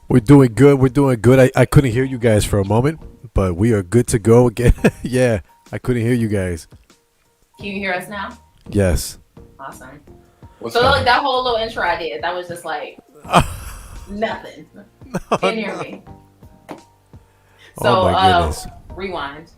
We're doing good. We're doing good. I couldn't hear you guys for a moment, but we are good to go again. Yeah, I couldn't hear you guys. Can you hear us now? Yes. Awesome. What's So like Uh, that whole little intro I did, that was just like nothing. oh, Can't hear no. me. Oh So my goodness. rewind.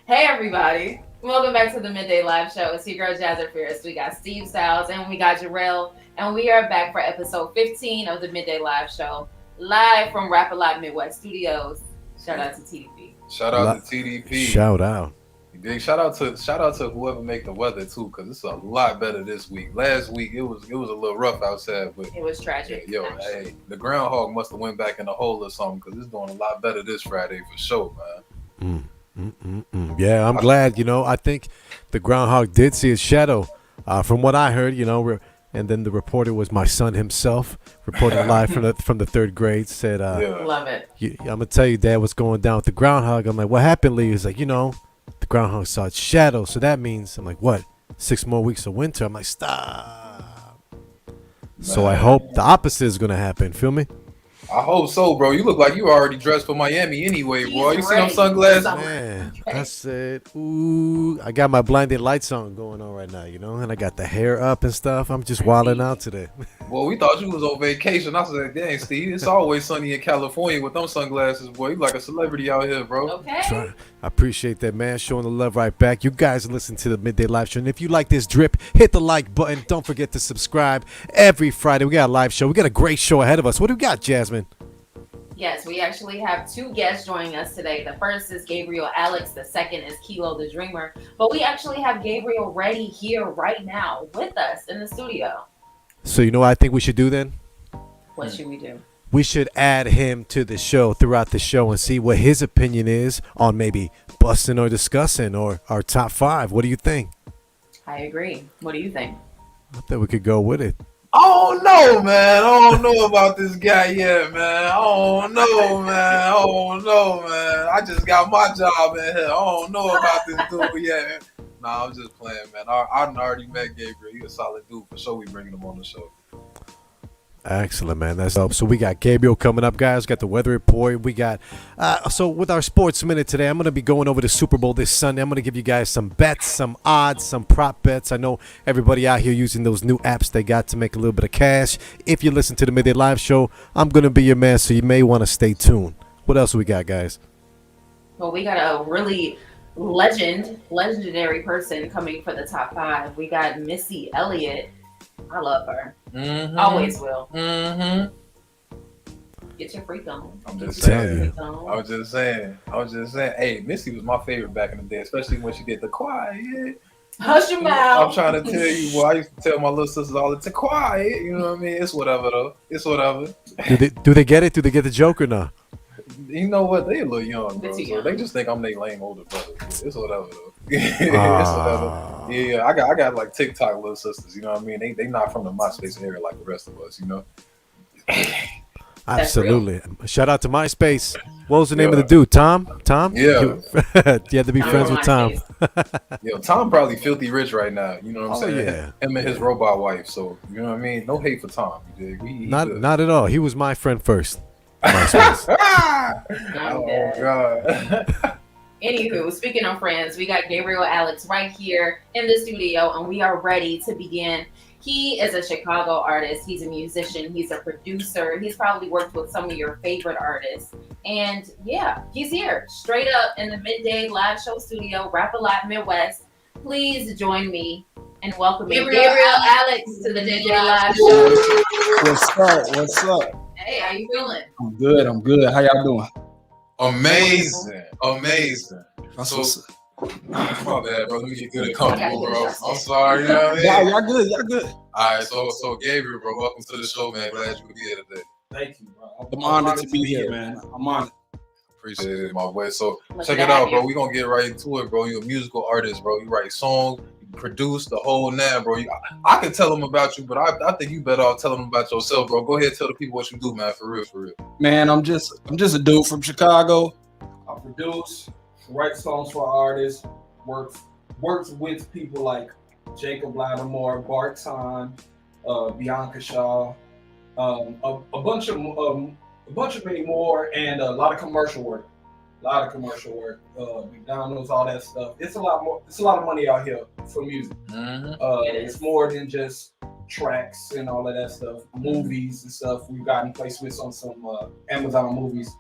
Hey everybody. Welcome back to the Midday Live Show. It's your girl Jazzer Fierce. We got Steve Styles and we got Jarrell. And we are back for episode 15 of the Midday Live Show. Live from Rap A Lot Midwest Studios. Shout out to TDP. Shout out La- to TDP. Shout out. Big shout out to whoever make the weather too, because it's a lot better this week. Last week it was a little rough outside, but It was tragic. yo, hey, the groundhog must have went back in the hole or something, because it's doing a lot better this Friday for sure, man. Yeah, I'm glad. I think the groundhog did see his shadow. From what I heard, and then the reporter was my son himself, reporting live from the third grade. Said, Yeah. Love it. I'm gonna tell you, Dad, what's going down with the groundhog. I'm like, what happened, Lee? He's like, the groundhog saw its shadow, so that means I'm like, what? 6 more weeks of winter. I'm like, stop. So I hope the opposite is gonna happen. Feel me? I hope so, bro. You look like you already dressed for Miami anyway, He's boy. You see them ready. sunglasses? Man, I said, ooh, I got my blinded lights on going on right now, and I got the hair up and stuff. I'm just wilding out today. Boy, we thought you was on vacation. I said, dang, Steve, it's always sunny in California with them sunglasses, boy. You like a celebrity out here, bro. Okay. I appreciate that, man. Showing the love right back. You guys listen to the Midday Live Show. And if you like this drip, hit the like button. Don't forget to subscribe. Every Friday, we got a live show. We got a great show ahead of us. What do we got, Jasmine? Yes, we actually have two guests joining us today. The first is Gabriel Alex. The second is Kilo the Dreamer. But we actually have Gabriel ready here right now with us in the studio. So, you know what I think we should do then? What should we do? We should add him to the show throughout the show and see what his opinion is on maybe busting or discussing or our top 5. What do you think? I agree. What do you think? I think we could go with it. I don't know, man. I don't know about this guy yet, man. I don't know, man. I don't know, man. I just got my job in here. I don't know about this dude yet. Nah, I'm just playing, man. I already met Gabriel. He's a solid dude. For sure we bringing him on the show. Excellent, man. That's dope. So we got Gabriel coming up, guys. Got the weather report. We got so with our sports minute today, I'm gonna be going over the Super Bowl this Sunday. I'm gonna give you guys some bets, some odds, some prop bets. I know everybody out here using those new apps they got to make a little bit of cash. If you listen to the Midday Live Show, I'm gonna be your man, so you may want to stay tuned. What else we got, guys? Well, we got a really legendary person coming for the top 5. We got Missy Elliott. I love her. Mm-hmm. Always will. Mm-hmm. Get your freak on. I'm just Tell saying. you. I was just saying. Hey, Missy was my favorite back in the day, especially when she did the quiet. Hush your mouth. I'm trying to tell you, boy. I used to tell my little sisters all the time, quiet. You know what I mean? It's whatever though. It's whatever. Do they get it? Do they get the joke or not? You know what? They a little young, bro. Too So young. they just think I'm their lame older brother. It's whatever though. It's whatever. Yeah, I got like TikTok little sisters. You know what I mean? They not from the MySpace area like the rest of us. You know. Absolutely. Shout out to MySpace. What was the name of Yeah. the dude? Tom? Tom? Yeah. You had to be Tom friends on with Tom. MySpace. Yo, Tom probably filthy rich right now. You know what I'm Oh, saying? yeah. Him and his robot wife. So you know what I mean? No hate for Tom. You dig? He good. Not at all. He was my friend first. MySpace. I'm Oh dead. god. Anywho, speaking of friends, we got Gabriel Alex right here in the studio, and we are ready to begin. He is a Chicago artist. He's a musician. He's a producer. He's probably worked with some of your favorite artists. And yeah, he's here straight up in the Midday Live Show studio, Rap A Lot Midwest. Please join me in welcoming Gabriel Alex to the Midday Live Show. What's up? What's up? Hey, how you feeling? I'm good. I'm good. How y'all doing? Amazing. That's So- what's- My bad, bro. Let me get good and comfortable, bro. I'm sorry, you know what I mean? y'all good. Y'all good. All right, so Gabriel, bro, welcome to the show, man. Glad you could be here today. Thank you, bro. I'm honored to be here, man. I'm honored. Appreciate it, my boy. So Look check at it out, that. bro. We gonna get right into it, bro. You're a musical artist, bro. You write songs, you produce the whole nine, bro. I can tell them about you, but I think you better off telling them about yourself, bro. Go ahead, tell the people what you do, man. For real, for real. Man, I'm just a dude from Chicago. I produce, write songs for artists, works with people like Jacob Lattimore, Bart Time, Bianca Shaw, a bunch of a bunch of many more, and a lot of commercial work. A lot of commercial work. McDonald's, all that stuff. It's a lot more. It's a lot of money out here for music. It's more than just tracks and all of that stuff. Movies and stuff. We've gotten placements on some Amazon movies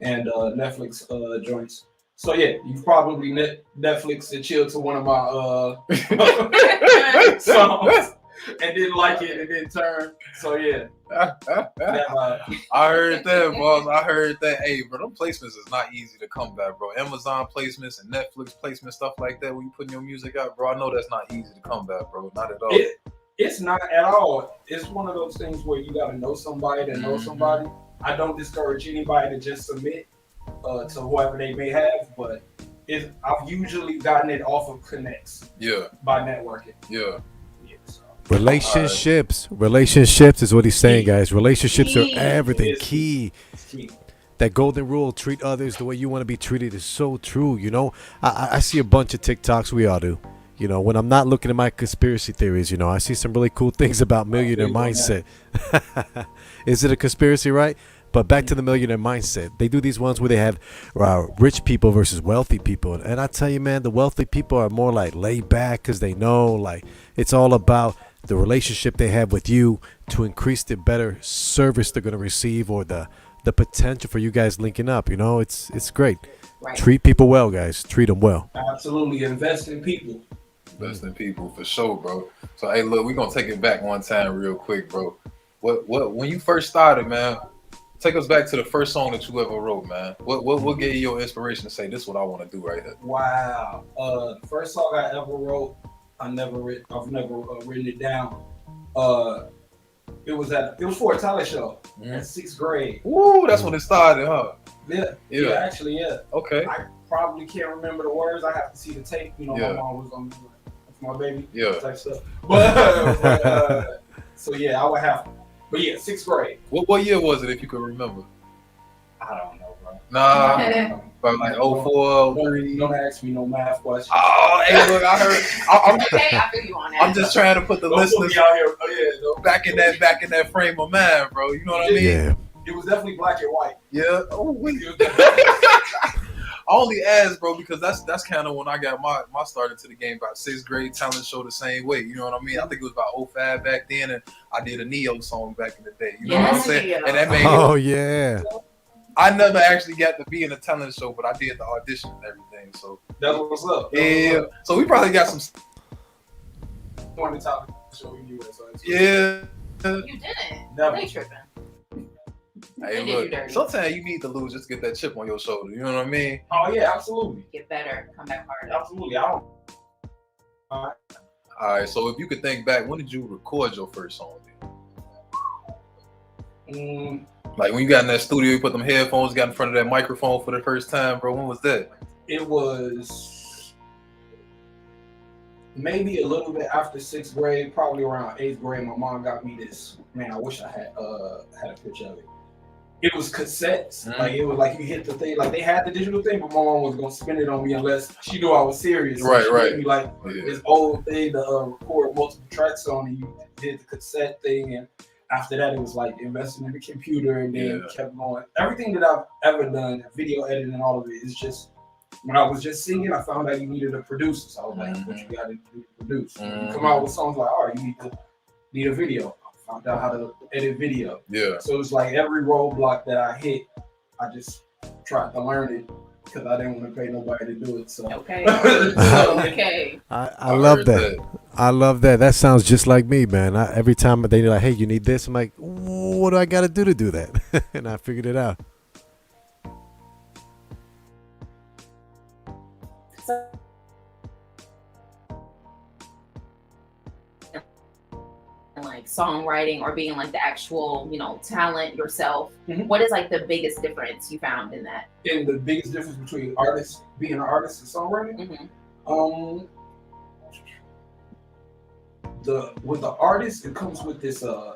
and Netflix joints. So yeah, you've probably Netflix and chilled to one of my songs and didn't like it and didn't turn. So yeah. I heard that, boss. I heard that. Hey, bro, them placements is not easy to come back, bro. Amazon placements and Netflix placements, stuff like that, when you putting your music out, bro. I know that's not easy to come back, bro. Not at all. It's not at all. It's one of those things where you gotta know somebody to know somebody. I don't discourage anybody to just submit to whoever they may have, but I've usually gotten it off of connects. Yeah. By networking. Yeah. Relationships is what he's saying, guys. Relationships are everything. Key. That golden rule, treat others the way you want to be treated, is so true. You know, I see a bunch of TikToks. We all do. You know, when I'm not looking at my conspiracy theories, you know, I see some really cool things about millionaire mindset. Is it a conspiracy, right? But back to the millionaire mindset. They do these ones where they have rich people versus wealthy people. And I tell you, man, the wealthy people are more like laid back because they know, like, it's all about the relationship they have with you to increase the better service they're going to receive, or the potential for you guys linking up. You know, it's great. Right. Treat people well, guys. Treat them well. Absolutely. Invest in people. Invest in people for sure, bro. So hey, look, we're gonna take it back one time real quick, bro. What when you first started, man, take us back to the first song that you ever wrote, man. What gave you your inspiration to say, this is what I want to do right here? Wow. The first song I ever wrote, I've never written it down. It was for a talent show in 6th grade. Ooh, that's when it started, huh? Yeah, actually, yeah. Okay. I probably can't remember the words. I have to see the tape. You know, my mom was on my baby type stuff. But so yeah, I would have to. But yeah, 6th grade. What year was it, if you could remember? I don't know, bro. Nah, but like 04, 03. Don't ask me no math questions. Oh, hey, look, I heard. I feel you on that. I'm just trying to put the listeners out here. Back in that frame of mind, bro. You know what I mean? Yeah. It was definitely black and white. Yeah. Oh, wait. I only asked, bro, because that's kind of when I got my start into the game, about 6th grade talent show the same way. You know what I mean? I think it was about 05 back then, and I did a Neo song back in the day. You know what I'm saying? And that made yeah. I never actually got to be in a talent show, but I did the audition and everything. So that's what's up. Yeah. So we probably got some. On the talent show in the US. Yeah. You didn't. Never. They tripping. Hey, look, sometimes you need to lose just to get that chip on your shoulder. You know what I mean? Oh, yeah, absolutely. Get better. Come back harder. Absolutely. I don't. All right. So if you could think back, when did you record your first song? Like when you got in that studio, you put them headphones, got in front of that microphone for the first time, bro. When was that? It was maybe a little bit after 6th grade, probably around 8th grade. My mom got me this. Man, I wish I had a picture of it. It was cassettes. Like it was like you hit the thing. Like they had the digital thing, but my mom was gonna spin it on me unless she knew I was serious. Right, so right. Gave me like this old thing to record multiple tracks on, and you did the cassette thing. And after that, it was like investing in the computer, and then kept going. Everything that I've ever done, video editing, and all of it, is just when I was just singing, I found out you needed a producer. So I was like, what you got to do to produce? You come out with songs like, all right, you need a video. Found out how to edit video. Yeah. So it's like every roadblock that I hit, I just tried to learn it because I didn't want to pay nobody to do it. So okay. Okay. I love that. I love that. That sounds just like me, man. Every time they're like, "Hey, you need this," I'm like, "What do I got to do that?" And I figured it out. Like songwriting or being like the actual, talent yourself. What is like the biggest difference you found in that? And the biggest difference between being an artist and songwriting? With the artist, it comes with this I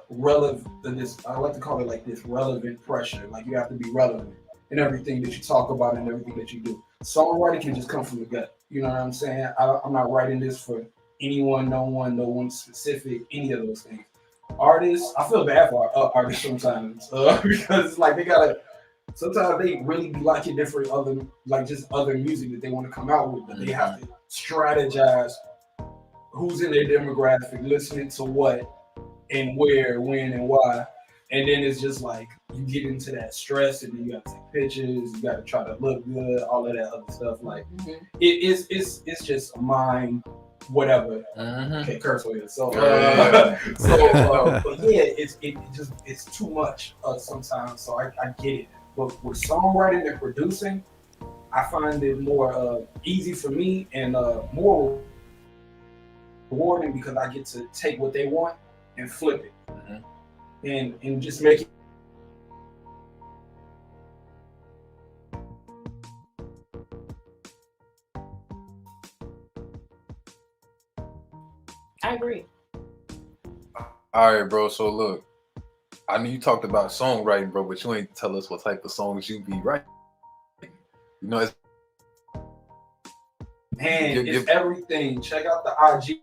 like to call it like this relevant pressure. Like you have to be relevant in everything that you talk about and everything that you do. Songwriting can just come from the gut. You know what I'm saying? I'm not writing this for anyone, no one specific, any of those things. artists, I feel bad for artists sometimes because it's like they gotta. Sometimes they really be liking different other, like just other music that they want to come out with, but they have to strategize who's in their demographic, listening to what and where, when, and why. And then it's just like you get into that stress, and then you gotta take pictures, you gotta try to look good, all of that other stuff. Like it's just a mind, whatever. Okay, curse word. So but yeah, it's too much sometimes. So I get it. But with songwriting and producing, I find it more easy for me and more rewarding because I get to take what they want and flip it. And just make it. I agree. All right, bro. So look, I know you talked about songwriting, bro, but you ain't tell us what type of songs you be writing. You know, it's it's everything. Check out the IG.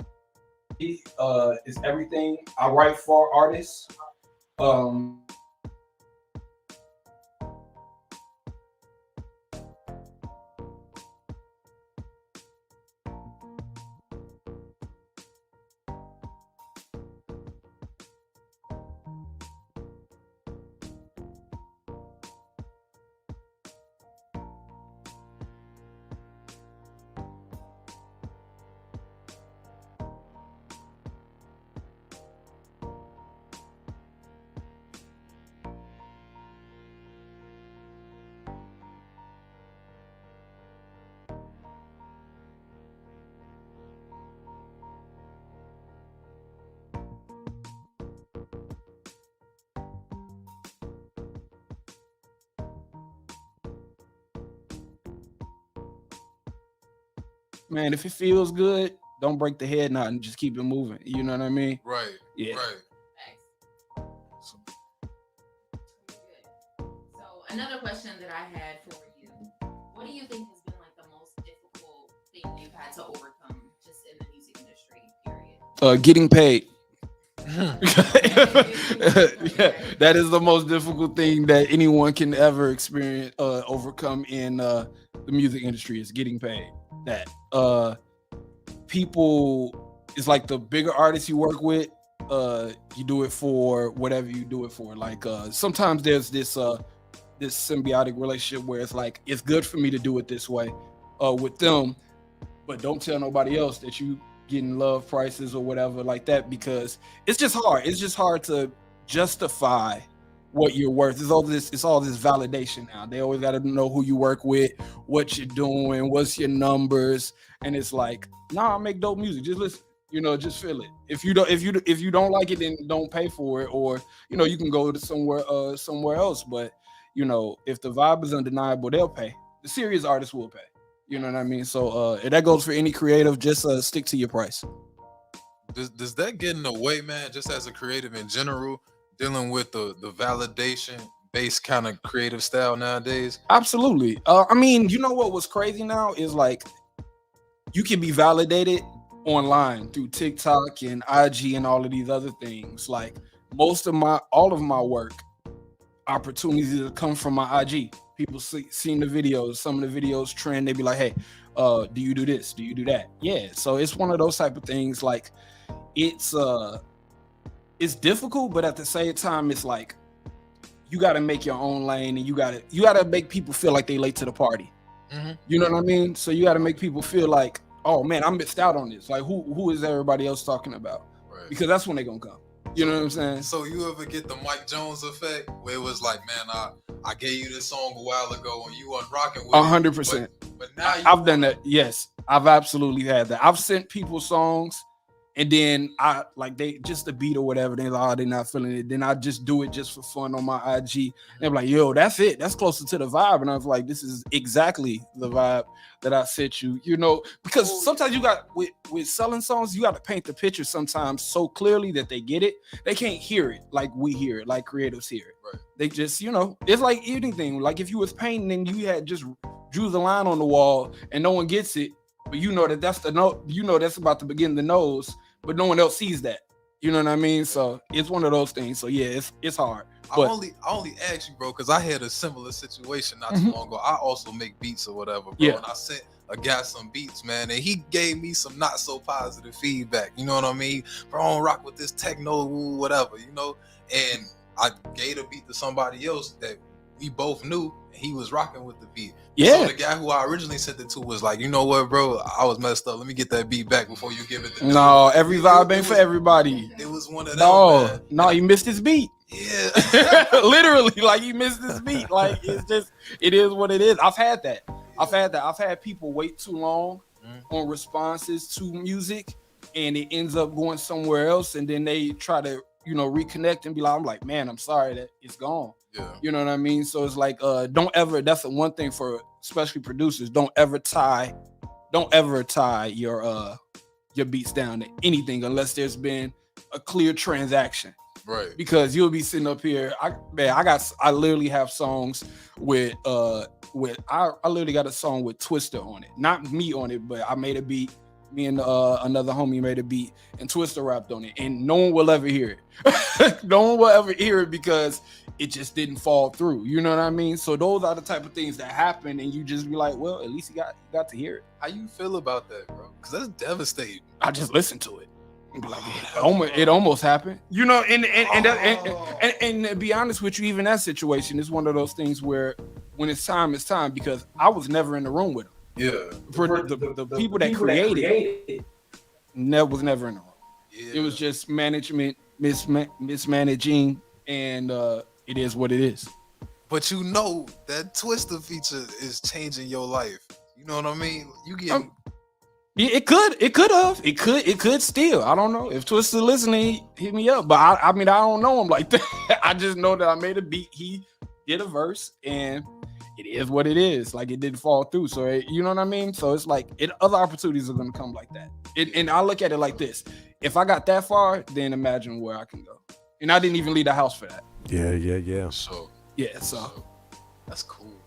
It's everything. I write for artists. Man, if it feels good, don't break the head knot and just keep it moving. You know what I mean? right. Yeah. Right. So another question that I had for you, what do you think has been like the most difficult thing you've had to overcome just in the music industry, period? Getting paid. Yeah, that is the most difficult thing that anyone can ever experience, overcome in the music industry is getting paid. That people, it's like the bigger artists you work with, you do it for whatever you do it for. Like sometimes there's this symbiotic relationship where it's like it's good for me to do it this way with them, but don't tell nobody else that you getting love prices or whatever like that, because it's just hard. It's just hard to justify what you're worth. It's all this validation now. They always got to know who you work with, what you're doing, what's your numbers, and it's like, nah, I make dope music. Just listen, just feel it. If you don't like it, then don't pay for it, or you can go to somewhere else. But if the vibe is undeniable, they'll pay. The serious artists will pay. You know what I mean? So that goes for any creative. Just stick to your price. Does that get in the way, man? Just as a creative in general, dealing with the validation based kind of creative style nowadays? Absolutely. I mean, you know what was crazy now is like you can be validated online through TikTok and IG and all of these other things. Like all of my work opportunities that come from my IG. People seen the videos, some of the videos trend, they be like, hey, do you do this? Do you do that? Yeah. So it's one of those type of things. Like it's difficult, but at the same time, it's like you got to make your own lane, and you got to make people feel like they late to the party. Mm-hmm. You know what I mean? So you got to make people feel like, oh man, I missed out on this. Like who is everybody else talking about? Right. Because that's when they gonna come. You know what I'm saying? So you ever get the Mike Jones effect where it was like, man, I gave you this song a while ago and you weren't rocking with 100%. But now I've done that. Yes, I've absolutely had that. I've sent people songs, and then they just the beat or whatever. They're like, oh, they're not feeling it. Then I just do it just for fun on my IG. And they're like, yo, that's it. That's closer to the vibe. And I was like, this is exactly the vibe that I sent you. Because sometimes you got with selling songs, you got to paint the picture sometimes so clearly that they get it. They can't hear it like we hear it, like creatives hear it. Right. They just, it's like anything. Like if you was painting and you had just drew the line on the wall and no one gets it, but that's the note, that's about to begin the nose, but no one else sees that. You know what I mean? So it's one of those things. So yeah, it's hard. I only asked you, bro, because I had a similar situation not too long ago. I also make beats or whatever, bro. Yeah. And I sent a guy some beats, man, and he gave me some not so positive feedback. You know what I mean? Bro, I don't rock with this techno, whatever, you know. And I gave a beat to somebody else that we both knew, and he was rocking with the beat. Yeah. So the guy who I originally sent it to was like, you know what, bro? I was messed up. Let me get that beat back before you give it to me. No, every vibe ain't for everybody. It was one of them. No, no, you missed his beat. Yeah. Literally, like you missed this beat. Like it's just, it is what it is. I've had that. I've had people wait too long on responses to music, and it ends up going somewhere else, and then they try to, reconnect and be like, I'm like, man, I'm sorry that it's gone. Yeah. You know what I mean? So it's like, don't ever, that's the one thing for especially producers, don't ever tie your beats down to anything unless there's been a clear transaction. Right. Because you'll be sitting up here. I literally have songs with I literally got a song with Twister on it. Not me on it, but I made a beat. Me and another homie made a beat, and Twister rapped on it, and no one will ever hear it. No one will ever hear it because it just didn't fall through. You know what I mean? So those are the type of things that happen, and you just be like, well, at least you got to hear it. How you feel about that, bro? Because that's devastating. I just listened to it. Like, it almost happened, and to be honest with you, even that situation is one of those things where when it's time, because I was never in the room with them. Yeah, for the people that created was never in the room. Yeah. It was just management mismanaging, and it is what it is. But that Twister feature is changing your life. You know what I mean? You get. Yeah, it could still. I don't know if Twister listening, hit me up. But I mean, I don't know him like that. I just know that I made a beat. He did a verse, and it is what it is. Like, it didn't fall through. So you know what I mean? So it's like other opportunities are gonna come like that. And I look at it like this: if I got that far, then imagine where I can go. And I didn't even leave the house for that. Yeah. So that's cool.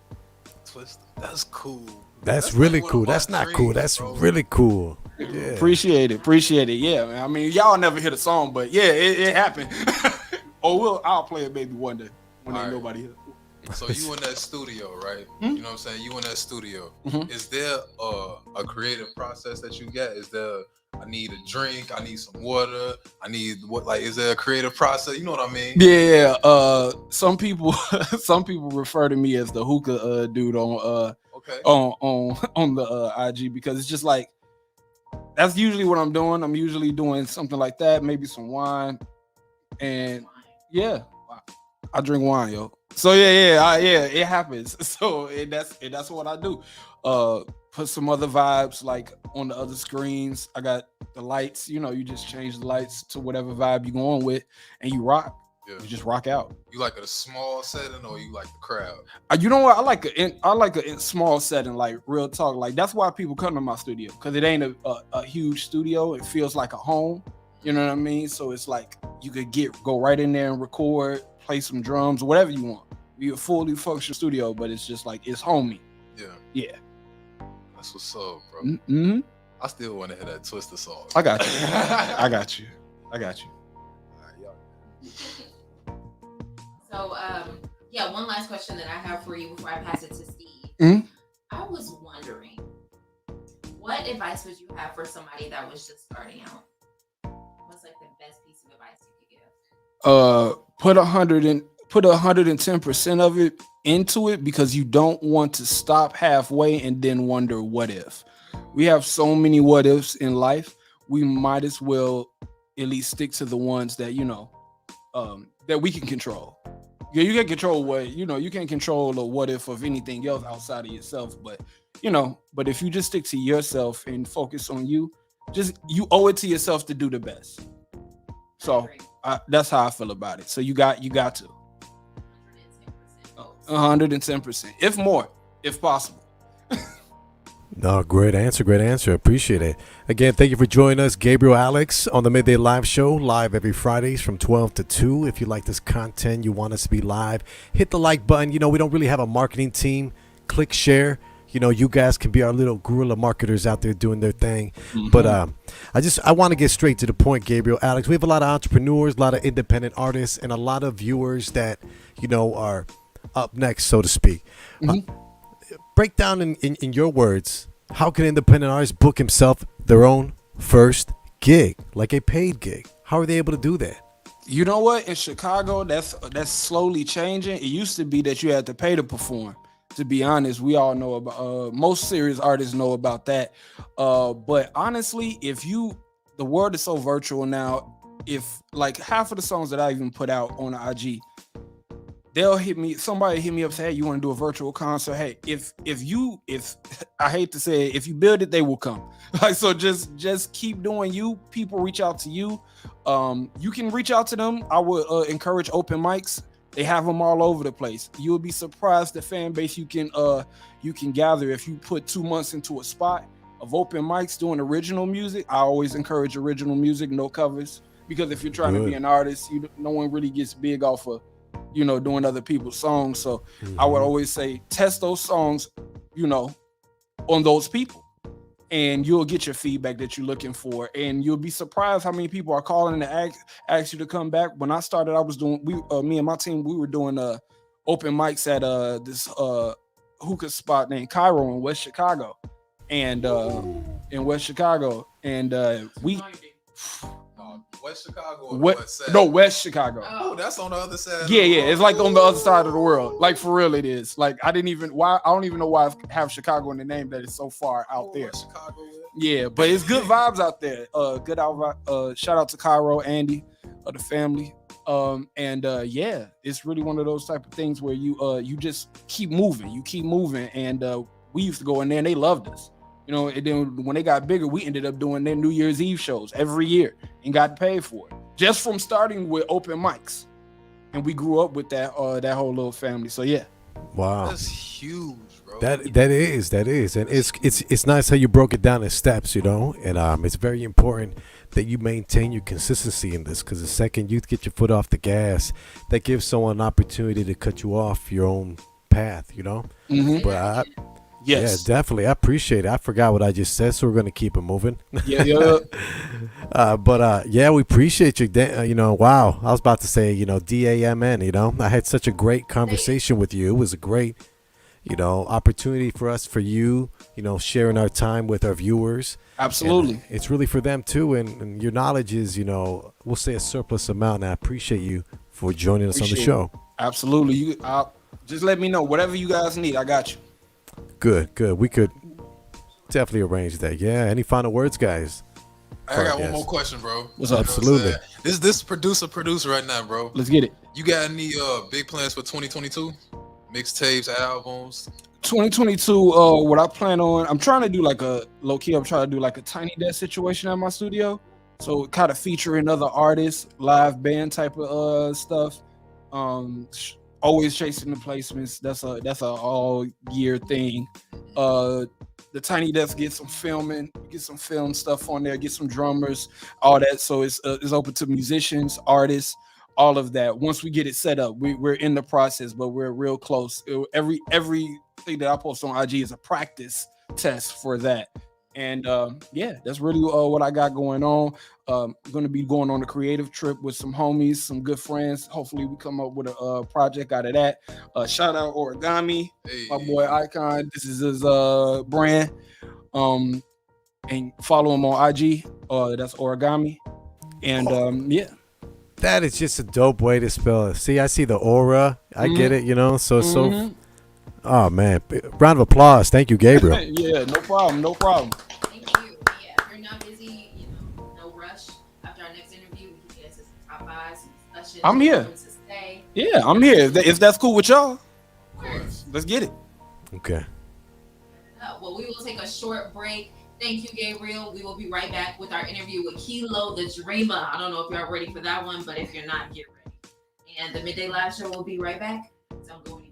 Twister, that's cool. That's really cool. That's not cool. That's really cool. Yeah. Appreciate it. Yeah, man. I mean, y'all never hear the song, but yeah, it happened. I'll play it maybe one day when ain't nobody here. So you in that studio, right? You know what I'm saying? You in that studio. Is there a creative process that you get? Is there, I need a drink, I need some water, is there a creative process? You know what I mean? Yeah. Some people refer to me as the hookah dude on the IG, because it's just like, that's usually what I'm doing. I'm usually doing something like that, maybe some wine, and yeah, I drink wine, yo. So yeah, it happens. So that's what I do. Put some other vibes like on the other screens. I got the lights. You just change the lights to whatever vibe you're going with, and you rock. Yeah. You just rock out. You like a small setting, or you like the crowd? You know what? I like a small setting, like real talk. Like, that's why people come to my studio, because it ain't a huge studio. It feels like a home. You know what I mean? So it's like you could go right in there and record, play some drums, whatever you want. Be a fully functional studio, but it's just like, it's homey. Yeah. That's what's up, bro. Mm-hmm. I still want to hear that Twister song. I got you. I got you. All right, y'all. So, one last question that I have for you before I pass it to Steve. Mm-hmm. I was wondering, what advice would you have for somebody that was just starting out? What's like the best piece of advice you could give? Put 110% of it into it, because you don't want to stop halfway and then wonder what if. We have so many what ifs in life. We might as well at least stick to the ones that that we can control. Yeah, you can control you can't control the what if of anything else outside of yourself, but if you just stick to yourself and focus on you owe it to yourself to do the best. So that's how I feel about it. So you got to 110%, if more, if possible. No, great answer. Appreciate it. Again, thank you for joining us, Gabriel Alex, on the Midday Live Show, live every Fridays from 12 to 2. If you like this content, you want us to be live, hit the like button. We don't really have a marketing team. Click share. you guys can be our little guerrilla marketers out there doing their thing. But I want to get straight to the point, Gabriel, Alex. We have a lot of entrepreneurs, a lot of independent artists, and a lot of viewers that are up next, so to speak. Break down in your words, how can an independent artist book himself their own first gig, like a paid gig? How are they able to do that? You know what? In Chicago, that's slowly changing. It used to be that you had to pay to perform. To be honest, we all know about most serious artists know about that. But honestly, the world is so virtual now. If like half of the songs that I even put out on the IG, somebody hit me up, say, hey, you want to do a virtual concert? Hey, if I hate to say it, if you build it, they will come. Like, so just keep doing you. People reach out to you. You can reach out to them. I would encourage open mics. They have them all over the place. You'll be surprised the fan base you can gather if you put 2 months into a spot of open mics doing original music. I always encourage original music, no covers, because if you're trying to be an artist, no one really gets big off of doing other people's songs. So I would always say test those songs, on those people, and you'll get your feedback that you're looking for. And you'll be surprised how many people are calling to ask you to come back. When I started, I was doing, me and my team, we were doing open mics at this hookah spot named Cairo in West Chicago. And West Chicago. West Chicago or West Side? No, West Chicago. Oh, that's on the other side. Yeah, it's like on the other side of the world. Like, for real, it is. Like, I don't even know why I have Chicago in the name that is so far out there. Chicago. Yeah, but it's good vibes out there. Good out. Shout out to Cairo, Andy, the family. Yeah, it's really one of those type of things where you just keep moving. You keep moving, and we used to go in there, and they loved us. And then when they got bigger, we ended up doing their New Year's Eve shows every year and got paid for it, just from starting with open mics. And we grew up with that whole little family. So yeah. Wow, that's huge, bro. That is, and it's nice how you broke it down in steps, and it's very important that you maintain your consistency in this, because the second you get your foot off the gas, that gives someone an opportunity to cut you off your own path, But yes. Yeah, definitely. I appreciate it. I forgot what I just said, so we're going to keep it moving. Yeah. We appreciate you. Wow. I was about to say, DAMN, I had such a great conversation with you. It was a great, opportunity for you, sharing our time with our viewers. Absolutely. And it's really for them too. And your knowledge is, we'll say a surplus amount. And I appreciate you for joining us on the show. Absolutely. You just let me know. Whatever you guys need, I got you. Good. We could definitely arrange that. Yeah. Any final words, guys? I got one more question, bro. What's up? Absolutely. This producer right now, bro. Let's get it. You got any big plans for 2022? Mixtapes, albums? 2022, what I plan on, I'm trying to do like a low-key, I'm trying to do like a tiny desk situation at my studio. So kind of featuring other artists, live band type of stuff. Always chasing the placements. That's a all year thing. The tiny desk, get some filming, get some film stuff on there, get some drummers, all that. So it's open to musicians, artists, all of that. Once we get it set up, we're in the process, but we're real close. Everything that I post on IG is a practice test for that. And that's really what I got going on. I'm going to be going on a creative trip with some homies, some good friends. Hopefully we come up with a project out of that. Shout out Origami, my boy Icon. This is his brand. And follow him on IG. That's Origami. And that is just a dope way to spell it. See, I see the aura. I get it, so it's so. Oh man, round of applause. Thank you, Gabriel. Yeah, no problem. Thank you. Yeah, if you're not busy, no rush. After our next interview, we can get into some top fives, some discussions. I'm here. Yeah, I'm here. If that's cool with y'all, let's get it. Okay. Well, we will take a short break. Thank you, Gabriel. We will be right back with our interview with Kilo the Dreamer. I don't know if y'all ready for that one, but if you're not, get ready. And the Midday Live Show will be right back. Don't go anywhere.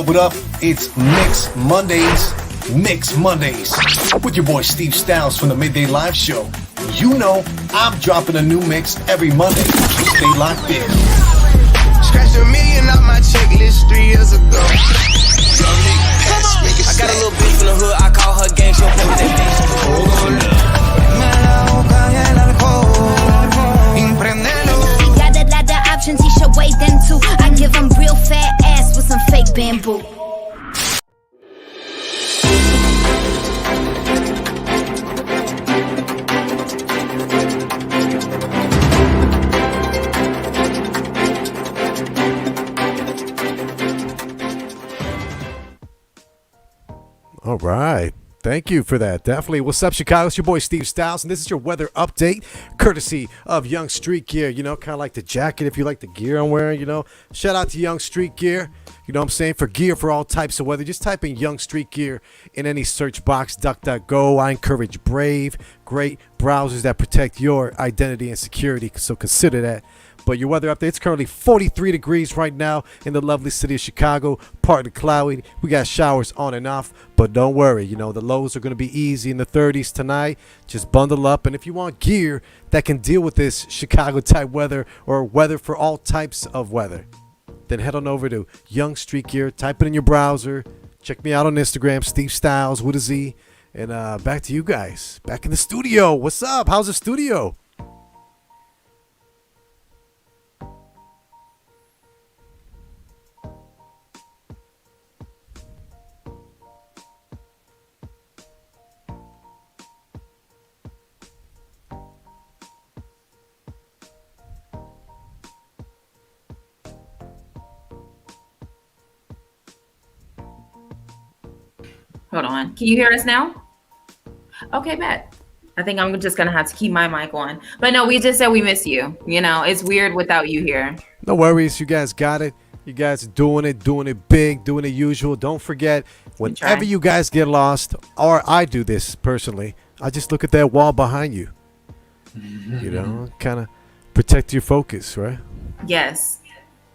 What up? It's Mix Mondays. Mix Mondays with your boy Steve Styles from the Midday Live Show. You know I'm dropping a new mix every Monday. Stay locked in. Scratched $1 million off my checklist 3 years ago. I got a little bitch from the hood, I call her gang, she'll play with that Got the options, he should weigh them too. I give him real fat ass with some fake bamboo. All right. Thank you for that. Definitely. What's up, Chicago? It's your boy Steve Styles, and this is your weather update, courtesy of Young Street Gear. You know, kind of like the jacket if you like the gear I'm wearing, you know. Shout out to Young Street Gear. You know what I'm saying? For gear for all types of weather. Just type in Young Street Gear in any search box, DuckDuckGo. I encourage Brave, great browsers that protect your identity and security, so consider that. But your weather update, it's currently 43 degrees right now in the lovely city of Chicago, partly cloudy. We got showers on and off, but don't worry. You know, the lows are going to be easy in the 30s tonight. Just bundle up. And if you want gear that can deal with this Chicago-type weather or weather for all types of weather, then head on over to Young Street Gear. Type it in your browser. Check me out on Instagram, Steve Styles with a Z. And back to you guys. Back in the studio. What's up? How's the studio? Hold on. Can you hear us now? Okay, bet. I think I'm just going to have to keep my mic on. But no, we just said we miss you. You know, it's weird without you here. No worries. You guys got it. You guys are doing it big, doing it usual. Don't forget, whenever you guys get lost, or I do this personally, I just look at that wall behind you. You know, kind of protect your focus, right? Yes.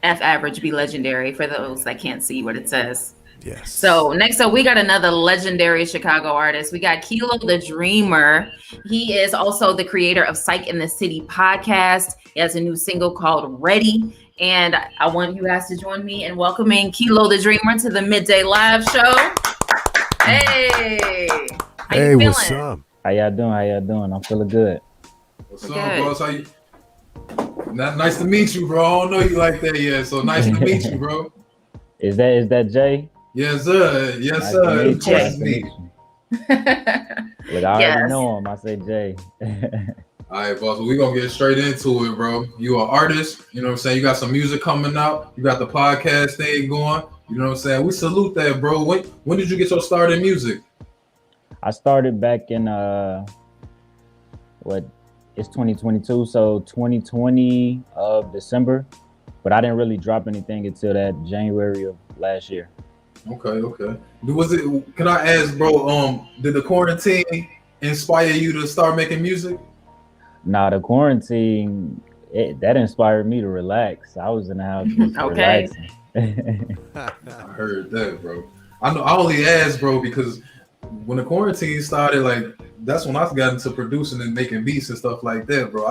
F average be legendary for those that can't see what it says. Yes. So next up, we got another legendary Chicago artist. We got Kilo the Dreamer. He is also the creator of Psych in the City podcast. He has a new single called Ready. And I want you guys to join me in welcoming Kilo the Dreamer to the Midday Live Show. Hey. How you feeling? What's up? How y'all doing? I'm feeling good. What's up, bro? How you? Nice to meet you, bro. I don't know you like that yet, so nice to meet you, bro. Is that Jay? Yes, sir. Yes, Nice sir. to Of course, it's me. Look, I already know him. I say Jay. All right, boss. Well, we're going to get straight into it, bro. You an artist. You know what I'm saying? You got some music coming out. You got the podcast thing going. You know what I'm saying? We salute that, bro. When did you get your start in music? I started back in, it's 2022, so 2020 of December. But I didn't really drop anything until that January of last year. Okay. Can I ask, bro, did the quarantine inspire you to start making music? Nah, the quarantine, that inspired me to relax. I was in the house just relaxing. I heard that, bro. I know. I only asked, bro, because when the quarantine started, like, that's when I got into producing and making beats and stuff like that, bro.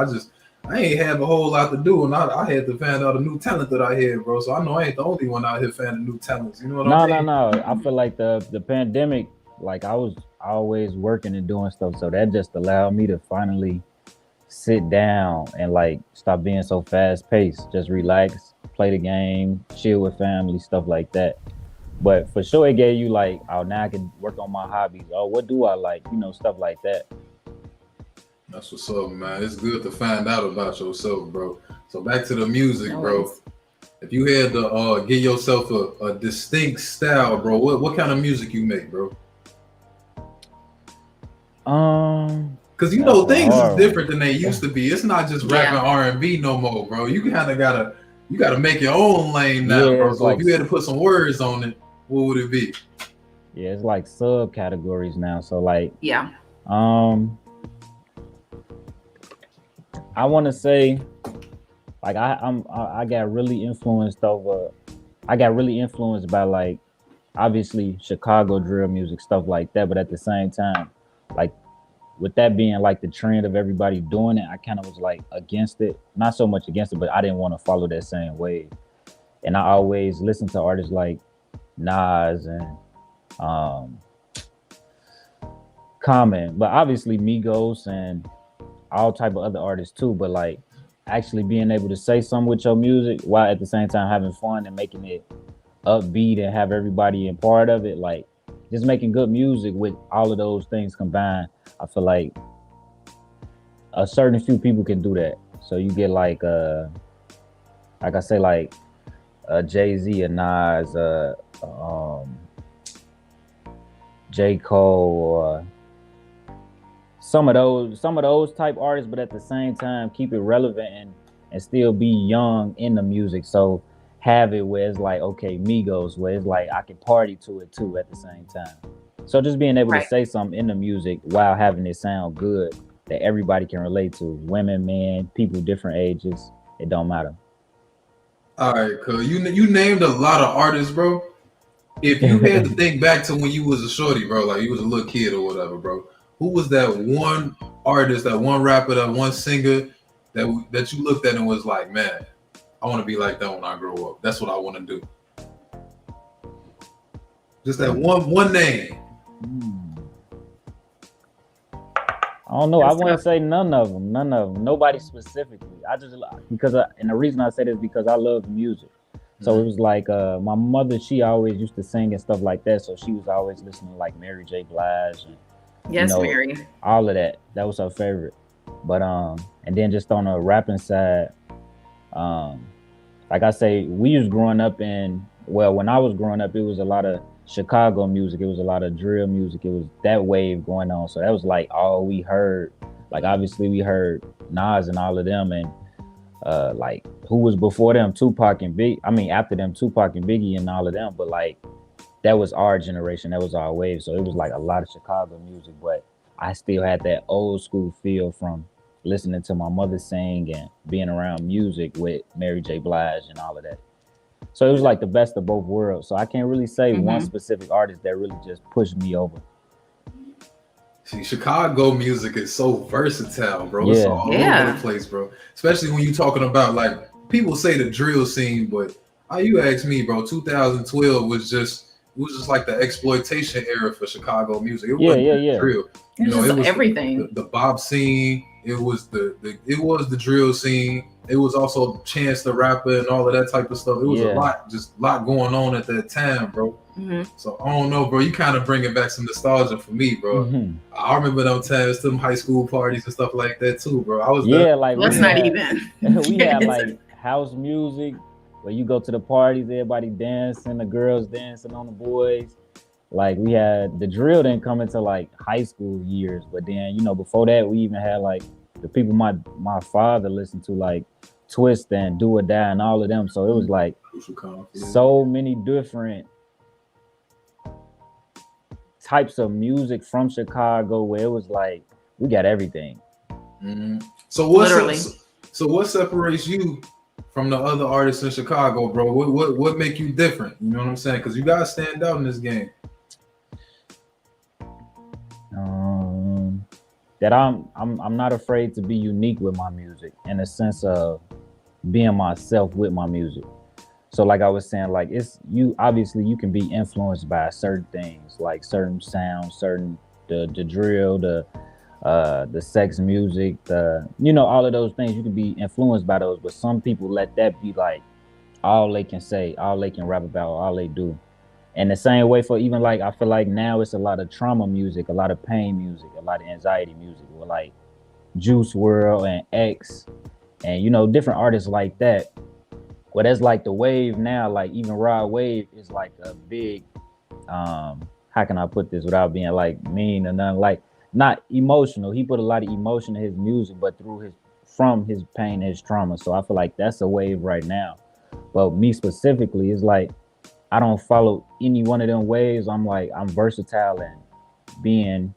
I ain't have a whole lot to do, and I had to find out a new talent that I had, bro. So I know I ain't the only one out here finding new talents. You know what I'm saying? No. I feel like the pandemic, like I was always working and doing stuff, so that just allowed me to finally sit down and like stop being so fast paced. Just relax, play the game, chill with family, stuff like that. But for sure, it gave you like, oh, now I can work on my hobbies. Oh, what do I like? You know, stuff like that. That's what's up, man. It's good to find out about yourself, bro. So back to the music, bro. If you had to give yourself a distinct style, bro, what kind of music you make, bro? Because you know things is different than they used to be. It's not just rapping R&B no more, bro. You kind of gotta make your own lane now, bro. So like, if you had to put some words on it, what would it be? Yeah, it's like subcategories now. So like, I want to say, like I got really influenced by like obviously Chicago drill music, stuff like that. But at the same time, like with that being like the trend of everybody doing it, I kind of was like against it. Not so much against it, but I didn't want to follow that same wave. And I always listen to artists like Nas and Common, but obviously Migos and all type of other artists too. But like actually being able to say something with your music while at the same time having fun and making it upbeat and have everybody in part of it, like just making good music with all of those things combined, I feel like a certain few people can do that. So you get like I say, like Jay-Z and Nas, J. Cole, or some of those type artists, but at the same time keep it relevant and still be young in the music. So have it where it's like, okay, Migos, where it's like I can party to it too at the same time. So just being able to say something in the music while having it sound good that everybody can relate to, women, men, people, different ages, it don't matter. All right, cuz you named a lot of artists, bro. If you had to think back to when you was a shorty, bro, like you was a little kid or whatever, bro, who was that one artist, that one rapper, that one singer that you looked at and was like, man, I want to be like that when I grow up. That's what I want to do. Just that one name. I don't know. I wouldn't say none of them. Nobody specifically. And the reason I say this is because I love music. So it was like my mother, she always used to sing and stuff like that. So she was always listening to like Mary J. Blige and Mary. all of that. That was her favorite. But and then just on the rapping side, like I say, we was growing up when I was growing up, it was a lot of Chicago music. It was a lot of drill music. It was that wave going on. So that was like all we heard. Like obviously we heard Nas and all of them, and like who was before them, Tupac and Big. I mean after them, Tupac and Biggie and all of them. But like that was our generation. That was our wave. So it was like a lot of Chicago music, but I still had that old school feel from listening to my mother sing and being around music with Mary J. Blige and all of that. So it was like the best of both worlds. So I can't really say one specific artist that really just pushed me over. See, Chicago music is so versatile, bro. It's all over the place, bro. Especially when you're talking about, like, people say the drill scene, but you ask me, bro, 2012 was just like the exploitation era for Chicago music. It wasn't drill. You know, it was everything. The Bob scene. It was the drill scene. It was also Chance the Rapper and all of that type of stuff. It was a lot going on at that time, bro. So I don't know, bro. You kind of bringing back some nostalgia for me, bro. I remember them times, them high school parties and stuff like that too, bro. I was like let's not even. We had like house music where you go to the parties, everybody dancing, the girls dancing on the boys. Like we had the drill didn't come into like high school years, but then before that we even had like the people my father listened to, like Twist and Do or Die and all of them. So it was like so many different types of music from Chicago where it was like we got everything. So what separates you from the other artists in Chicago, bro? What make you different? You know what I'm saying? Because you gotta stand out in this game. That I'm not afraid to be unique with my music in the sense of being myself with my music. So like I was saying, like obviously you can be influenced by certain things, like certain sounds, certain the drill, the sex music, all of those things. You can be influenced by those, but some people let that be like all they can say, all they can rap about, all they do. And the same way for even like I feel like now it's a lot of trauma music, a lot of pain music, a lot of anxiety music with like Juice WRLD and X and different artists like that. Well, that's like the wave now. Like even Rod Wave is like a big how can I put this without being like mean or nothing, like not emotional. He put a lot of emotion in his music, but from his pain, his trauma. So I feel like that's a wave right now. But me specifically is like I don't follow any one of them ways. I'm versatile and being